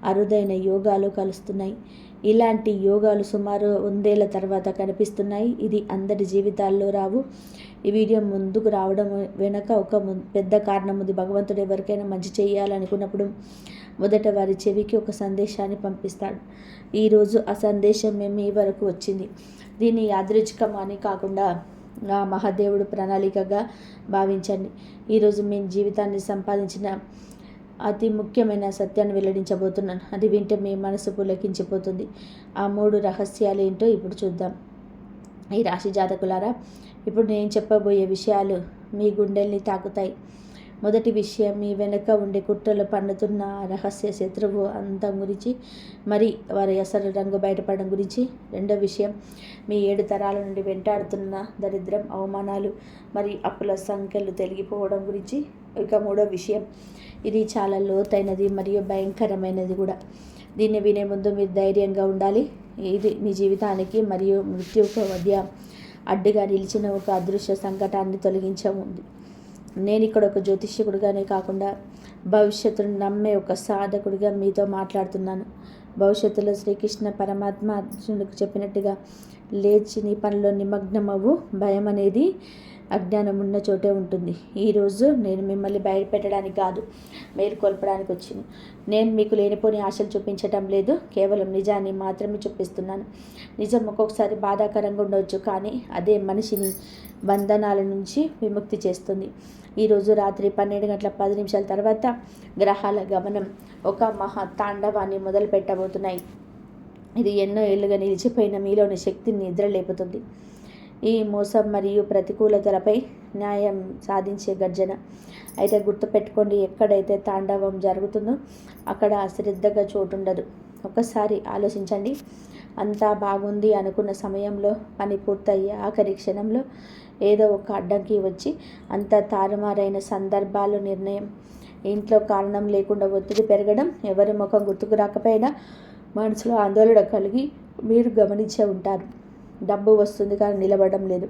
అరుదైన యోగాలు కలుస్తున్నాయి. ఇలాంటి యోగాలు సుమారు 100 ఏళ్ల తర్వాత కనిపిస్తున్నాయి. ఇది అందరి జీవితాల్లో రావు. ఈ వీడియో ముందుకు రావడం వెనక ఒక పెద్ద కారణం ఉంది. భగవంతుడు ఎవరికైనా మంచి చేయాలనుకున్నప్పుడు మొదట వారి చెవికి ఒక సందేశాన్ని పంపిస్తాడు. ఈరోజు ఆ సందేశం మీ వరకు వచ్చింది. దీన్ని యాదృచ్ఛికం అని కాకుండా ఆ మహాదేవుడు ప్రణాళికగా భావించండి. ఈరోజు మీ జీవితాన్ని సంపాదించిన అతి ముఖ్యమైన సత్యాన్ని వెల్లడించబోతున్నాను. అది వింటే మీ మనసు పులకించిపోతుంది. ఆ 3 రహస్యాలు ఏంటో ఇప్పుడు చూద్దాం. ఈ రాశి జాతకులారా, ఇప్పుడు నేను చెప్పబోయే విషయాలు మీ గుండెల్ని తాకుతాయి. మొదటి విషయం, మీ వెనుక ఉండే కుట్రలు పన్నుతున్న రహస్య శత్రువు అంతం గురించి, మరి వారి అసలు రంగు బయటపడడం గురించి. రెండో విషయం, మీ 7 తరాల నుండి వెంటాడుతున్న దరిద్రం, అవమానాలు మరి అప్పుల సంఖ్యలు తొలగిపోవడం గురించి. ఇక మూడో విషయం, ఇది చాలా లోతైనది మరియు భయంకరమైనది కూడా. దీన్ని వినే ముందు మీరు ధైర్యంగా ఉండాలి. ఇది మీ జీవితానికి మరియు మృత్యువుకు మధ్య అడ్డుగా నిలిచిన ఒక అదృశ్య సంకటాన్ని తొలగించముంది. నేను ఇక్కడ ఒక జ్యోతిష్యకుడిగానే కాకుండా భవిష్యత్తును నమ్మే ఒక సాధకుడిగా మీతో మాట్లాడుతున్నాను. భవిష్యత్తులో శ్రీకృష్ణ పరమాత్మ అర్జునుడికి చెప్పినట్టుగా, లేచి నీ పనిలో నిమగ్నమవ్వు. భయం అనేది అజ్ఞానం ఉన్న చోటే ఉంటుంది. ఈరోజు నేను మిమ్మల్ని బయటపెట్టడానికి కాదు, మేలుకొల్పడానికి వచ్చింది. నేను మీకు లేనిపోని ఆశలు చూపించటం లేదు, కేవలం నిజాన్ని మాత్రమే చూపిస్తున్నాను. నిజం ఒక్కొక్కసారి బాధాకరంగా ఉండవచ్చు, కానీ అదే మనిషిని బంధనాల నుంచి విముక్తి చేస్తుంది. ఈరోజు రాత్రి 12:10 తర్వాత గ్రహాల గమనం ఒక మహా తాండవాన్ని మొదలు పెట్టబోతున్నాయి. ఇది ఎన్నో ఏళ్ళుగా నిలిచిపోయిన మీలోని శక్తిని నిద్రలేపుతుంది. ఈ మోసం మరియు ప్రతికూలతలపై న్యాయం సాధించే గర్జన. అయితే గుర్తుపెట్టుకోండి, ఎక్కడైతే తాండవం జరుగుతుందో అక్కడ అశ్రద్ధగా చోటుండదు. ఒకసారి ఆలోచించండి. అంతా బాగుంది అనుకున్న సమయంలో, పని పూర్తయ్యే ఆఖరి క్షణంలో ఏదో ఒక అడ్డంకి వచ్చి అంత తారుమారైన సందర్భాలు. నిర్ణయం, ఇంట్లో కారణం లేకుండా ఒత్తిడి పెరగడం, ఎవరి ముఖం గుర్తుకు రాకపోయినా మనసులో ఆందోళన కలిగి మీరు గమనించే ఉంటారు. డబ్బు వస్తుంది కానీ నిలబడడం లేదు.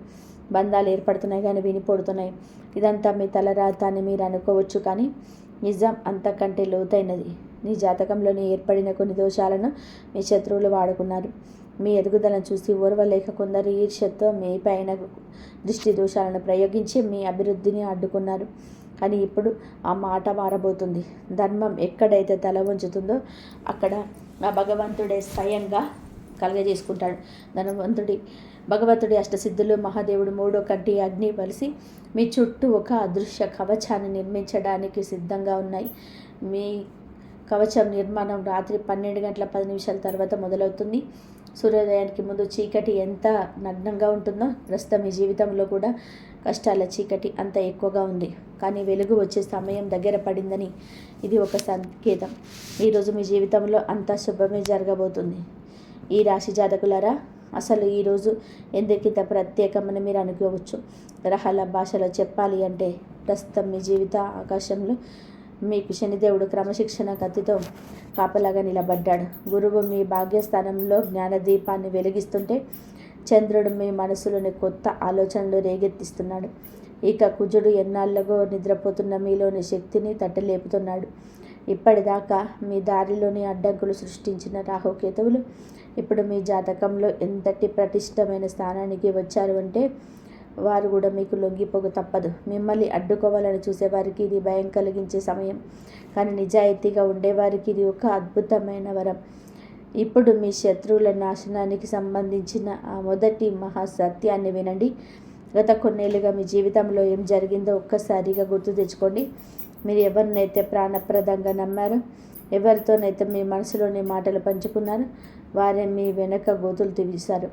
బంధాలు ఏర్పడుతున్నాయి కానీ వినిపడుతున్నాయి. ఇదంతా మీ తలరాత అని మీరు అనుకోవచ్చు, కానీ నిజం అంతకంటే లోతైనది. మీ జాతకంలోని ఏర్పడిన కొన్ని దోషాలను మీ శత్రువులు వాడుకున్నారు. మీ ఎదుగుదలను చూసి ఓర్వలేక కొందరు ఈర్ష్యతో మీ పైన దృష్టి దోషాలను ప్రయోగించి మీ అభివృద్ధిని అడ్డుకున్నారు. కానీ ఇప్పుడు ఆ మాట మారబోతుంది. ధర్మం ఎక్కడైతే తల వంచుతుందో అక్కడ ఆ భగవంతుడే స్వయంగా కలగజేసుకుంటాడు. భగవంతుడి అష్టసిద్ధులు, మహాదేవుడు 3వ కంటి, అగ్ని కలిసి మీ చుట్టూ ఒక అదృశ్య కవచాన్ని నిర్మించడానికి సిద్ధంగా ఉన్నాయి. మీ కవచం నిర్మాణం రాత్రి 12:10 తర్వాత మొదలవుతుంది. సూర్యోదయానికి ముందు చీకటి ఎంత నగ్నంగా ఉంటుందో, ప్రస్తుతం మీ జీవితంలో కూడా కష్టాల చీకటి అంత ఎక్కువగా ఉంది. కానీ వెలుగు వచ్చే సమయం దగ్గర పడిందని ఇది ఒక సంకేతం. ఈరోజు మీ జీవితంలో అంతా శుభమే జరగబోతుంది. ఈ రాశి జాతకులారా, అసలు ఈరోజు ఎందుకింత ప్రత్యేకమని మీరు అనుకోవచ్చు. గ్రహాల భాషలో చెప్పాలి అంటే, ప్రస్తుతం మీ జీవిత ఆకాశంలో మీకు శనిదేవుడు క్రమశిక్షణ కత్తితో కాపలాగా నిలబడ్డాడు. గురువు మీ భాగ్యస్థానంలో జ్ఞానదీపాన్ని వెలిగిస్తుంటే, చంద్రుడు మీ మనసులోని కొత్త ఆలోచనలు రేగెత్తిస్తున్నాడు. ఇక కుజుడు ఎన్నాళ్ళగో నిద్రపోతున్న మీలోని శక్తిని తట్టలేపుతున్నాడు. ఇప్పటిదాకా మీ దారిలోని అడ్డంకులు సృష్టించిన రాహుకేతువులు ఇప్పుడు మీ జాతకంలో ఎంతటి ప్రతిష్టమైన స్థానానికి వచ్చారు అంటే, వారు కూడా మీకు లొంగిపోక తప్పదు. మిమ్మల్ని అడ్డుకోవాలని చూసేవారికి ఇది భయం కలిగించే సమయం, కానీ నిజాయితీగా ఉండేవారికి ఇది ఒక అద్భుతమైన వరం. ఇప్పుడు మీ శత్రువుల నాశనానికి సంబంధించిన ఆ మొదటి మహాసత్యాన్ని వినండి. గత కొన్నేళ్ళుగా మీ జీవితంలో ఏం జరిగిందో ఒక్కసారిగా గుర్తు తెచ్చుకోండి. మీరు ఎవరినైతే ప్రాణప్రదంగా నమ్మారో, ఎవరితోనైతే మీ మనసులోని మాటలు పంచుకున్నారో, వారే మీ వెనక గోతులు తీశారు.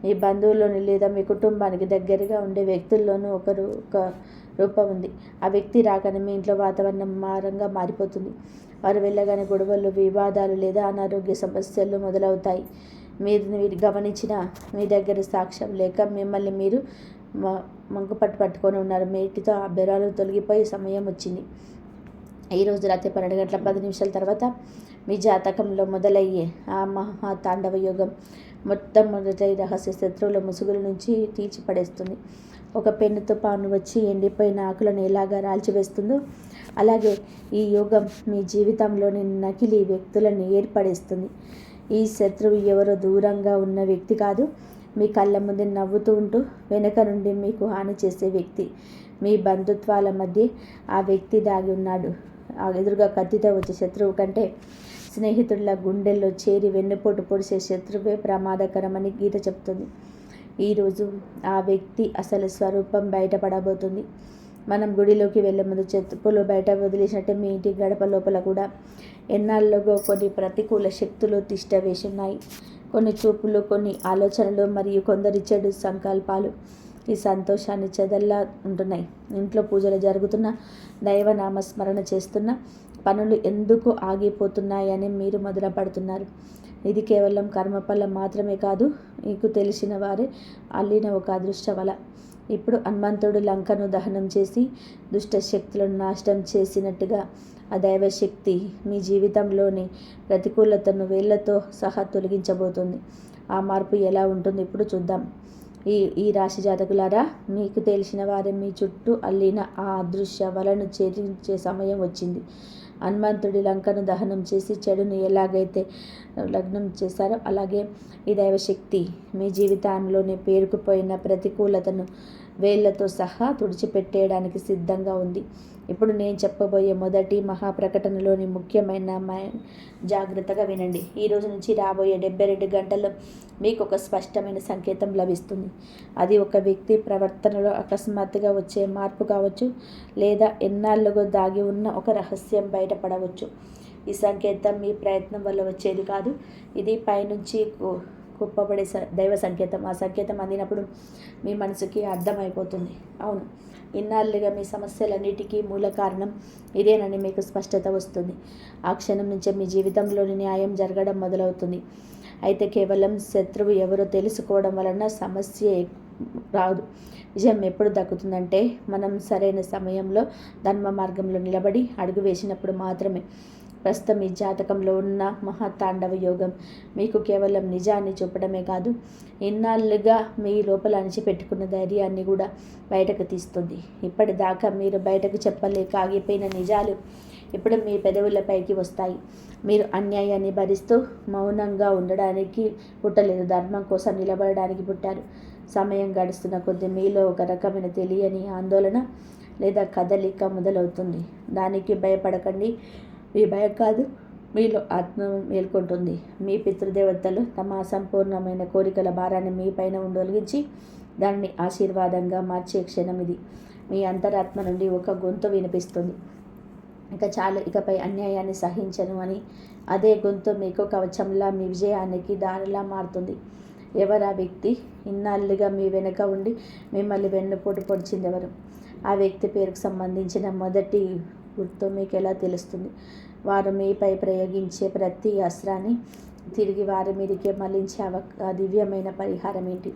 మీ బంధువుల్లోని లేదా మీ కుటుంబానికి దగ్గరగా ఉండే వ్యక్తుల్లోనూ ఒక రూపం ఉంది. ఆ వ్యక్తి రాగానే మీ ఇంట్లో వాతావరణం మారంగా మారిపోతుంది. వారు వెళ్ళగానే గొడవలు, వివాదాలు లేదా అనారోగ్య సమస్యలు మొదలవుతాయి. మీరు గమనించిన మీ దగ్గర సాక్ష్యం లేక మిమ్మల్ని మీరు మంకుపట్టు పట్టుకొని ఉన్నారు. మేటితో ఆ బెరాలు తొలగిపోయే సమయం వచ్చింది. ఈరోజు రాత్రి 12:10 తర్వాత మీ జాతకంలో మొదలయ్యే ఆ మహాతాండవ యోగం మొట్టమొదటి రహస్య శత్రువుల ముసుగుల నుంచి తీర్చిపడేస్తుంది. ఒక పెన్ను తుపాను వచ్చి ఎండిపోయిన ఆకులను ఎలాగా రాల్చివేస్తుందో, అలాగే ఈ యోగం మీ జీవితంలోని నకిలీ వ్యక్తులను ఏర్పడేస్తుంది. ఈ శత్రువు ఎవరో దూరంగా ఉన్న వ్యక్తి కాదు, మీ కళ్ళ ముందు నవ్వుతూ ఉంటూ వెనక నుండి మీకు హాని చేసే వ్యక్తి. మీ బంధుత్వాల మధ్య ఆ వ్యక్తి దాగి ఉన్నాడు. ఆ ఎదురుగా కత్తితో వచ్చే శత్రువు కంటే స్నేహితుల గుండెల్లో చేరి వెన్నుపోటు పొడిసే శత్రువే ప్రమాదకరమని గీత చెప్తుంది. ఈరోజు ఆ వ్యక్తి అసలు స్వరూపం బయటపడబోతుంది. మనం గుడిలోకి వెళ్ళే ముందు చెప్పులు బయట వదిలేసినట్టే మీ ఇంటి గడప లోపల కూడా ఎన్నాళ్ళలో కొన్ని ప్రతికూల శక్తులు తిష్ట వేసున్నాయి. కొన్ని చూపులు, కొన్ని ఆలోచనలు మరియు కొందరి చెడు సంకల్పాలు ఈ సంతోషాన్ని చెదల్లా ఉంటున్నాయి. ఇంట్లో పూజలు జరుగుతున్న, దైవనామస్మరణ చేస్తున్న పనులు ఎందుకు ఆగిపోతున్నాయని మీరు మొదలుపడుతున్నారు. ఇది కేవలం కర్మఫలం మాత్రమే కాదు, మీకు తెలిసిన వారే అల్లిన ఒక అదృష్ట వల. ఇప్పుడు హనుమంతుడు లంకను దహనం చేసి దుష్ట శక్తులను నాశనం చేసినట్టుగా ఆ దైవశక్తి మీ జీవితంలోని ప్రతికూలతను వేళ్లతో సహా తొలగించబోతుంది. ఆ మార్పు ఎలా ఉంటుందో ఇప్పుడు చూద్దాం. ఈ రాశి జాతకులారా, మీకు తెలిసిన వారే మీ చుట్టూ అల్లిన ఆ అదృశ్య వలను ఛేదించే సమయం వచ్చింది. హనుమంతుడి లంకను దహనం చేసి చెడును ఎలాగైతే లగ్నం చేశారో అలాగే ఈ దైవశక్తి మీ జీవితంలోని పేరుకుపోయిన ప్రతికూలతను వేళ్లతో సహా తుడిచిపెట్టేయడానికి సిద్ధంగా ఉంది. ఇప్పుడు నేను చెప్పబోయే మొదటి మహాప్రకటనలోని ముఖ్యమైన జాగ్రత్తగా వినండి. ఈ రోజు నుంచి రాబోయే 72 గంటల్లో మీకు ఒక స్పష్టమైన సంకేతం లభిస్తుంది. అది ఒక వ్యక్తి ప్రవర్తనలో అకస్మాత్తుగా వచ్చే మార్పు కావచ్చు, లేదా ఎన్నాళ్ళుగా దాగి ఉన్న ఒక రహస్యం బయటపడవచ్చు. ఈ సంకేతం మీ ప్రయత్నం వల్ల వచ్చేది కాదు, ఇది పైనుంచి కుప్పబడే దైవ సంకేతం. ఆ సంకేతం అందినప్పుడు మీ మనసుకి అర్థమైపోతుంది, అవును, ఇన్నాళ్ళుగా మీ సమస్యలన్నిటికీ మూల కారణం ఇదేనని మీకు స్పష్టత వస్తుంది. ఆ క్షణం నుంచే మీ జీవితంలోని న్యాయం జరగడం మొదలవుతుంది. అయితే కేవలం శత్రువు ఎవరో తెలుసుకోవడం వలన సమస్య రాదు. విజయం ఎప్పుడు దక్కుతుందంటే మనం సరైన సమయంలో ధర్మ మార్గంలో నిలబడి అడుగు వేసినప్పుడు మాత్రమే. ప్రస్తుతం ఈ జాతకంలో ఉన్న మహాతాండవ యోగం మీకు కేవలం నిజాన్ని చూపడమే కాదు, ఇన్నాళ్ళుగా మీ లోపల అణిచిపెట్టుకున్న ధైర్యాన్ని కూడా బయటకు తీస్తుంది. ఇప్పటిదాకా మీరు బయటకు చెప్పలేక ఆగిపోయిన నిజాలు ఇప్పుడు మీ పెదవులపైకి వస్తాయి. మీరు అన్యాయాన్ని భరిస్తూ మౌనంగా ఉండడానికి పుట్టలేదు, ధర్మం కోసం నిలబడడానికి పుట్టారు. సమయం గడుస్తున్న కొద్దీ మీలో ఒక రకమైన తెలియని ఆందోళన లేదా కదలిక మొదలవుతుంది. దానికి భయపడకండి, మీ భయం కాదు, మీలో ఆత్మ మేల్కొంటుంది. మీ పితృదేవతలు తమ అసంపూర్ణమైన కోరికల భారాన్ని మీ పైన ఉండొలిగించి దానిని ఆశీర్వాదంగా మార్చే క్షణం ఇది. మీ అంతరాత్మ నుండి ఒక గొంతు వినిపిస్తుంది, ఇక చాలు, ఇకపై అన్యాయాన్ని సహించను అని. అదే గొంతు మీకు కవచంలా మీ విజయానికి దారిలా మారుతుంది. ఎవరు ఆ వ్యక్తి? ఇన్నాళ్ళుగా మీ వెనుక ఉండి మిమ్మల్ని వెన్నుపోటు పొడిచింది ఎవరు? ఆ వ్యక్తి పేరుకు సంబంధించిన మొదటి గుర్తు మీకు ఎలా తెలుస్తుంది? వారు మీపై ప్రయోగించే ప్రతి అస్త్రాన్ని తిరిగి వారి మీదకే మళ్లించే ఆ దివ్యమైన పరిహారం ఏంటి?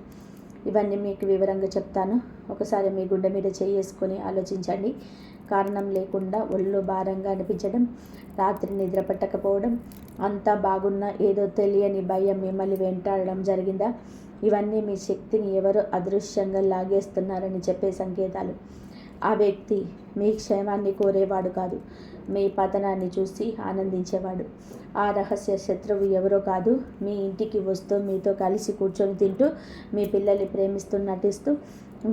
ఇవన్నీ మీకు వివరంగా చెప్తాను. ఒకసారి మీ గుండె మీద చేసుకొని ఆలోచించండి. కారణం లేకుండా ఒళ్ళు భారంగా అనిపించడం, రాత్రి నిద్ర పట్టకపోవడం, అంతా బాగున్నా ఏదో తెలియని భయం మిమ్మల్ని వెంటాడడం జరిగిందా? ఇవన్నీ మీ శక్తిని ఎవరో అదృశ్యంగా లాగేస్తున్నారని చెప్పే సంకేతాలు. ఆ వ్యక్తి మీ క్షేమాన్ని కోరేవాడు కాదు, మీ పతనాన్ని చూసి ఆనందించేవాడు. ఆ రహస్య శత్రువు ఎవరో కాదు, మీ ఇంటికి వస్తూ మీతో కలిసి కూర్చొని తింటూ మీ పిల్లల్ని ప్రేమిస్తూ నటిస్తూ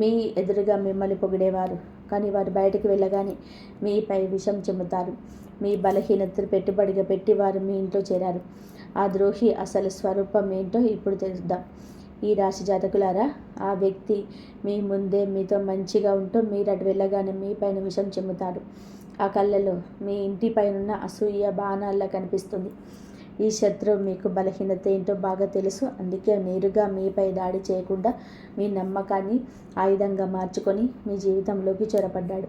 మీ ఎదురుగా మిమ్మల్ని పొగిడేవారు. కానీ వారు బయటకు వెళ్ళగానే మీపై విషం చెమ్ముతారు. మీ బలహీనతను పెట్టుబడిగా పెట్టి వారు మీ ఇంట్లో చేరారు. ఆ ద్రోహి అసలు స్వరూపం ఏంటో ఇప్పుడు తెలుద్దాం. ఈ రాశి జాతకులారా, ఆ వ్యక్తి మీ ముందే మీతో మంచిగా ఉంటూ మీరు అటు వెళ్ళగానే మీ పైన విషం చెమ్ముతాడు. ఆ కళ్ళలో మీ ఇంటిపైనున్న అసూయ బాణాల్లా కనిపిస్తుంది. ఈ శత్రువు మీకు బలహీనత ఏంటో బాగా తెలుసు. అందుకే నేరుగా మీపై దాడి చేయకుండా మీ నమ్మకాన్ని ఆయుధంగా మార్చుకొని మీ జీవితంలోకి చొరపడ్డాడు.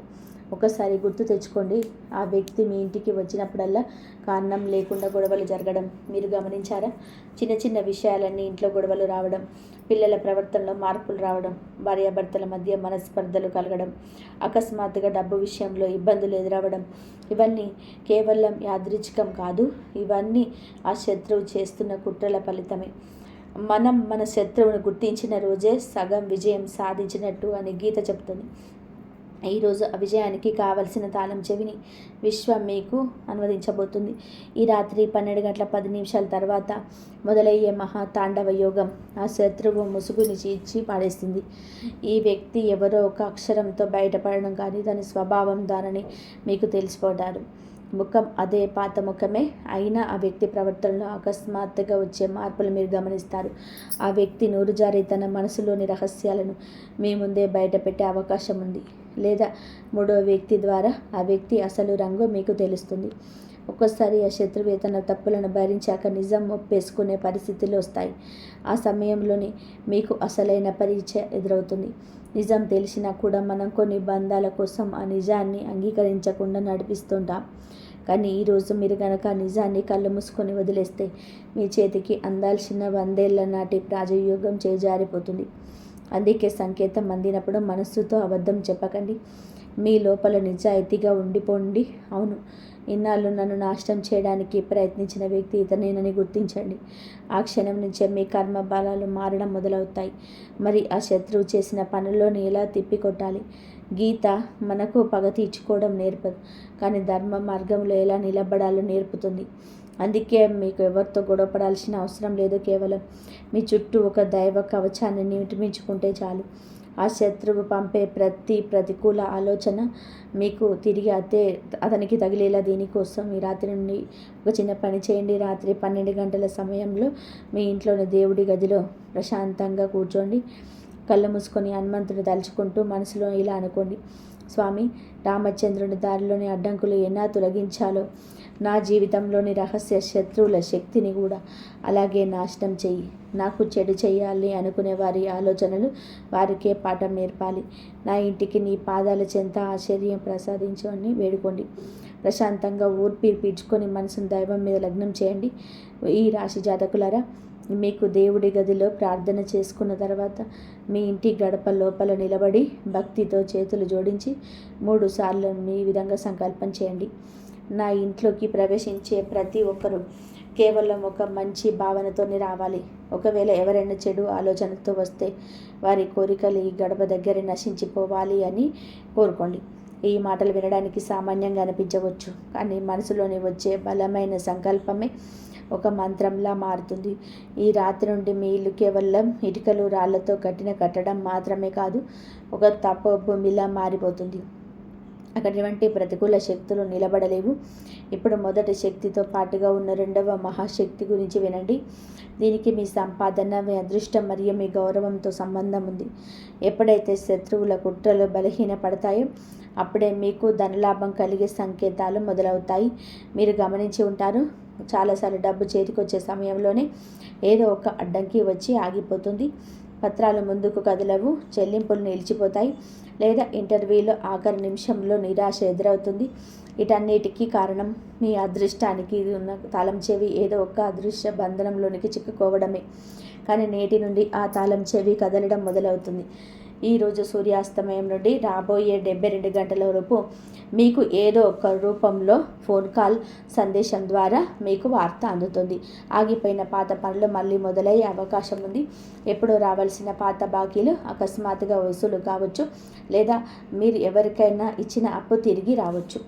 ఒకసారి గుర్తు తెచ్చుకోండి, ఆ వ్యక్తి మీ ఇంటికి వచ్చినప్పుడల్లా కారణం లేకుండా గొడవలు జరగడం మీరు గమనించారా? చిన్న చిన్న విషయాలన్నీ ఇంట్లో గొడవలు రావడం, పిల్లల ప్రవర్తనలో మార్పులు రావడం, భార్యాభర్తల మధ్య మనస్పర్ధలు కలగడం, అకస్మాత్తుగా డబ్బు విషయంలో ఇబ్బందులు ఎదురవ్వడం, ఇవన్నీ కేవలం యాదృచ్ఛికం కాదు. ఇవన్నీ ఆ శత్రువు చేస్తున్న కుట్రల ఫలితమే. మనం మన శత్రువును గుర్తించిన రోజే సగం విజయం సాధించినట్టు అని గీత చెప్తుంది. ఈరోజు ఆ విజయానికి కావలసిన తాళం చెవిని విశ్వం మీకు అనువదించబోతుంది. ఈ రాత్రి 12:10 తర్వాత మొదలయ్యే మహాతాండవ యోగం ఆ శత్రువు ముసుగుని చీల్చి పాడేస్తుంది. ఈ వ్యక్తి ఎవరో ఒక అక్షరంతో బయటపడడం కానీ దాని స్వభావం దానని మీకు తెలిసిపోతారు. ముఖం అదే పాత ముఖమే అయినా ఆ వ్యక్తి ప్రవర్తనలో అకస్మాత్తుగా వచ్చే మార్పులు మీరు గమనిస్తారు. ఆ వ్యక్తి నోరుజారి తన మనసులోని రహస్యాలను మీ ముందే బయటపెట్టే అవకాశం ఉంది. లేదా మూడో వ్యక్తి ద్వారా ఆ వ్యక్తి అసలు రంగు మీకు తెలుస్తుంది. ఒక్కోసారి ఆ శత్రువు తన తప్పులను భరించాక నిజం ఒప్పేసుకునే పరిస్థితులు వస్తాయి. ఆ సమయంలోనే మీకు అసలైన పరీక్ష ఎదురవుతుంది. నిజం తెలిసినా కూడా మనం కొన్ని బంధాల కోసం ఆ నిజాన్ని అంగీకరించకుండా నడిపిస్తుంటాం. కానీ ఈరోజు మీరు కనుక ఆ నిజాన్ని కళ్ళు మూసుకొని వదిలేస్తే మీ చేతికి అందాల్సిన 100 ఏళ్ల నాటి రాజయోగం చేజారిపోతుంది. అందుకే సంకేతం అందినప్పుడు మనస్సుతో అబద్ధం చెప్పకండి. మీ లోపల నిజాయితీగా ఉండిపోండి. అవును, ఇన్నాళ్ళు నన్ను నాశనం చేయడానికి ప్రయత్నించిన వ్యక్తి ఇతనేనని గుర్తించండి. ఆ క్షణం నుంచే మీ కర్మ బలాలు మారడం మొదలవుతాయి. మరి ఆ శత్రువు చేసిన పనుల్లోని ఎలా తిప్పికొట్టాలి? గీత మనకు పగ తీర్చుకోవడం నేర్పదు, కానీ ధర్మ మార్గంలో ఎలా నిలబడాలో నేర్పుతుంది. అందుకే మీకు ఎవరితో గొడవపడాల్సిన అవసరం లేదు. కేవలం మీ చుట్టూ ఒక దైవ కవచాన్ని నిర్మించుకుంటే చాలు. ఆ శత్రువు పంపే ప్రతి ప్రతికూల ఆలోచన మీకు తిరిగి అతనికి తగిలేలా. దీనికోసం ఈ రాత్రి నుండి ఒక చిన్న పని చేయండి. రాత్రి 12 గంటల సమయంలో మీ ఇంట్లోని దేవుడి గదిలో ప్రశాంతంగా కూర్చోండి. కళ్ళు మూసుకొని హనుమంతుని తలుచుకుంటూ మనసులో ఇలా అనుకోండి: స్వామి, రామచంద్రుని దారిలోని అడ్డంకులు ఎలా తొలగించాలో నా జీవితంలోని రహస్య శత్రువుల శక్తిని కూడా అలాగే నాశనం చెయ్యి. నాకు చెడు చేయాలి అనుకునే వారి ఆలోచనలు వారికే పాఠం నేర్పాలి. నా ఇంటికి నీ పాదాల చెంత ఆశ్చర్యం ప్రసాదించు అని వేడుకోండి. ప్రశాంతంగా ఊర్పి పీల్చుకొని మనసును దైవం మీద లగ్నం చేయండి. ఈ రాశి జాతకులారా, మీకు దేవుడి గదిలో ప్రార్థన చేసుకున్న తర్వాత మీ ఇంటి గడప లోపల నిలబడి భక్తితో చేతులు జోడించి 3 సార్లు ఈ విధంగా సంకల్పం చేయండి: నా ఇంట్లోకి ప్రవేశించే ప్రతి ఒక్కరూ కేవలం ఒక మంచి భావనతోనే రావాలి. ఒకవేళ ఎవరైనా చెడు ఆలోచనతో వస్తే వారి కోరికలు ఈ గడప దగ్గర నశించిపోవాలి అని కోరుకోండి. ఈ మాటలు వినడానికి సామాన్యంగా అనిపించవచ్చు, కానీ మనసులోని వచ్చే బలమైన సంకల్పమే ఒక మంత్రంలా మారుతుంది. ఈ రాత్రి నుండి మీ ఇల్లు కేవలం ఇటుకలు రాళ్లతో కట్టిన కట్టడం మాత్రమే కాదు, ఒక తపోభూమిలా మారిపోతుంది. అటువంటి ప్రతికూల శక్తులు నిలబడలేవు. ఇప్పుడు మొదటి శక్తితో పాటుగా ఉన్న రెండవ మహాశక్తి గురించి వినండి. దీనికి మీ సంపాదన, మీ అదృష్టం మరియు మీ గౌరవంతో సంబంధం ఉంది. ఎప్పుడైతే శత్రువుల కుట్రలు బలహీనపడతాయో అప్పుడే మీకు ధనలాభం కలిగే సంకేతాలు మొదలవుతాయి. మీరు గమనించి ఉంటారు, చాలాసార్లు డబ్బు చేతికొచ్చే సమయంలోనే ఏదో ఒక అడ్డంకి వచ్చి ఆగిపోతుంది. పత్రాలు ముందుకు కదలవు, చెల్లింపులు నిలిచిపోతాయి, లేదా ఇంటర్వ్యూలో ఆఖరి నిమిషంలో నిరాశ ఎదురవుతుంది. వీటన్నిటికీ కారణం మీ అదృష్టానికి ఉన్న తాళం చెవి ఏదో ఒక అదృశ్య బంధనంలోనికి చిక్కుకోవడమే. కానీ నేటి నుండి ఆ తాళం చెవి కదలడం మొదలవుతుంది. ఈరోజు సూర్యాస్తమయం నుండి రాబోయే 72 గంటల లోపు మీకు ఏదో ఒక రూపంలో ఫోన్ కాల్, సందేశం ద్వారా మీకు వార్త అందుతుంది. ఆగిపోయిన పాత పనులు మళ్ళీ మొదలయ్యే అవకాశం ఉంది. ఎప్పుడో రావాల్సిన పాత బాకీలు అకస్మాత్తుగా వసూలు కావచ్చు, లేదా మీరు ఎవరికైనా ఇచ్చిన అప్పు తిరిగి రావచ్చు.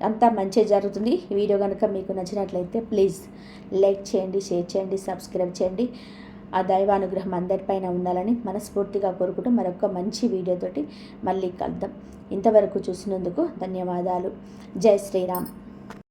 అంతా మంచి జరుగుతుంది. ఈ వీడియో కనుక మీకు నచ్చినట్లయితే ప్లీజ్ లైక్ చేయండి, షేర్ చేయండి, సబ్స్క్రైబ్ చేయండి. ఆ దైవానుగ్రహం అందరిపైన ఉండాలని మనస్ఫూర్తిగా కోరుకుంటూ మరొక మంచి వీడియోతోటి మళ్ళీ కలుద్దాం. ఇంతవరకు చూసినందుకు ధన్యవాదాలు. జై శ్రీరామ్.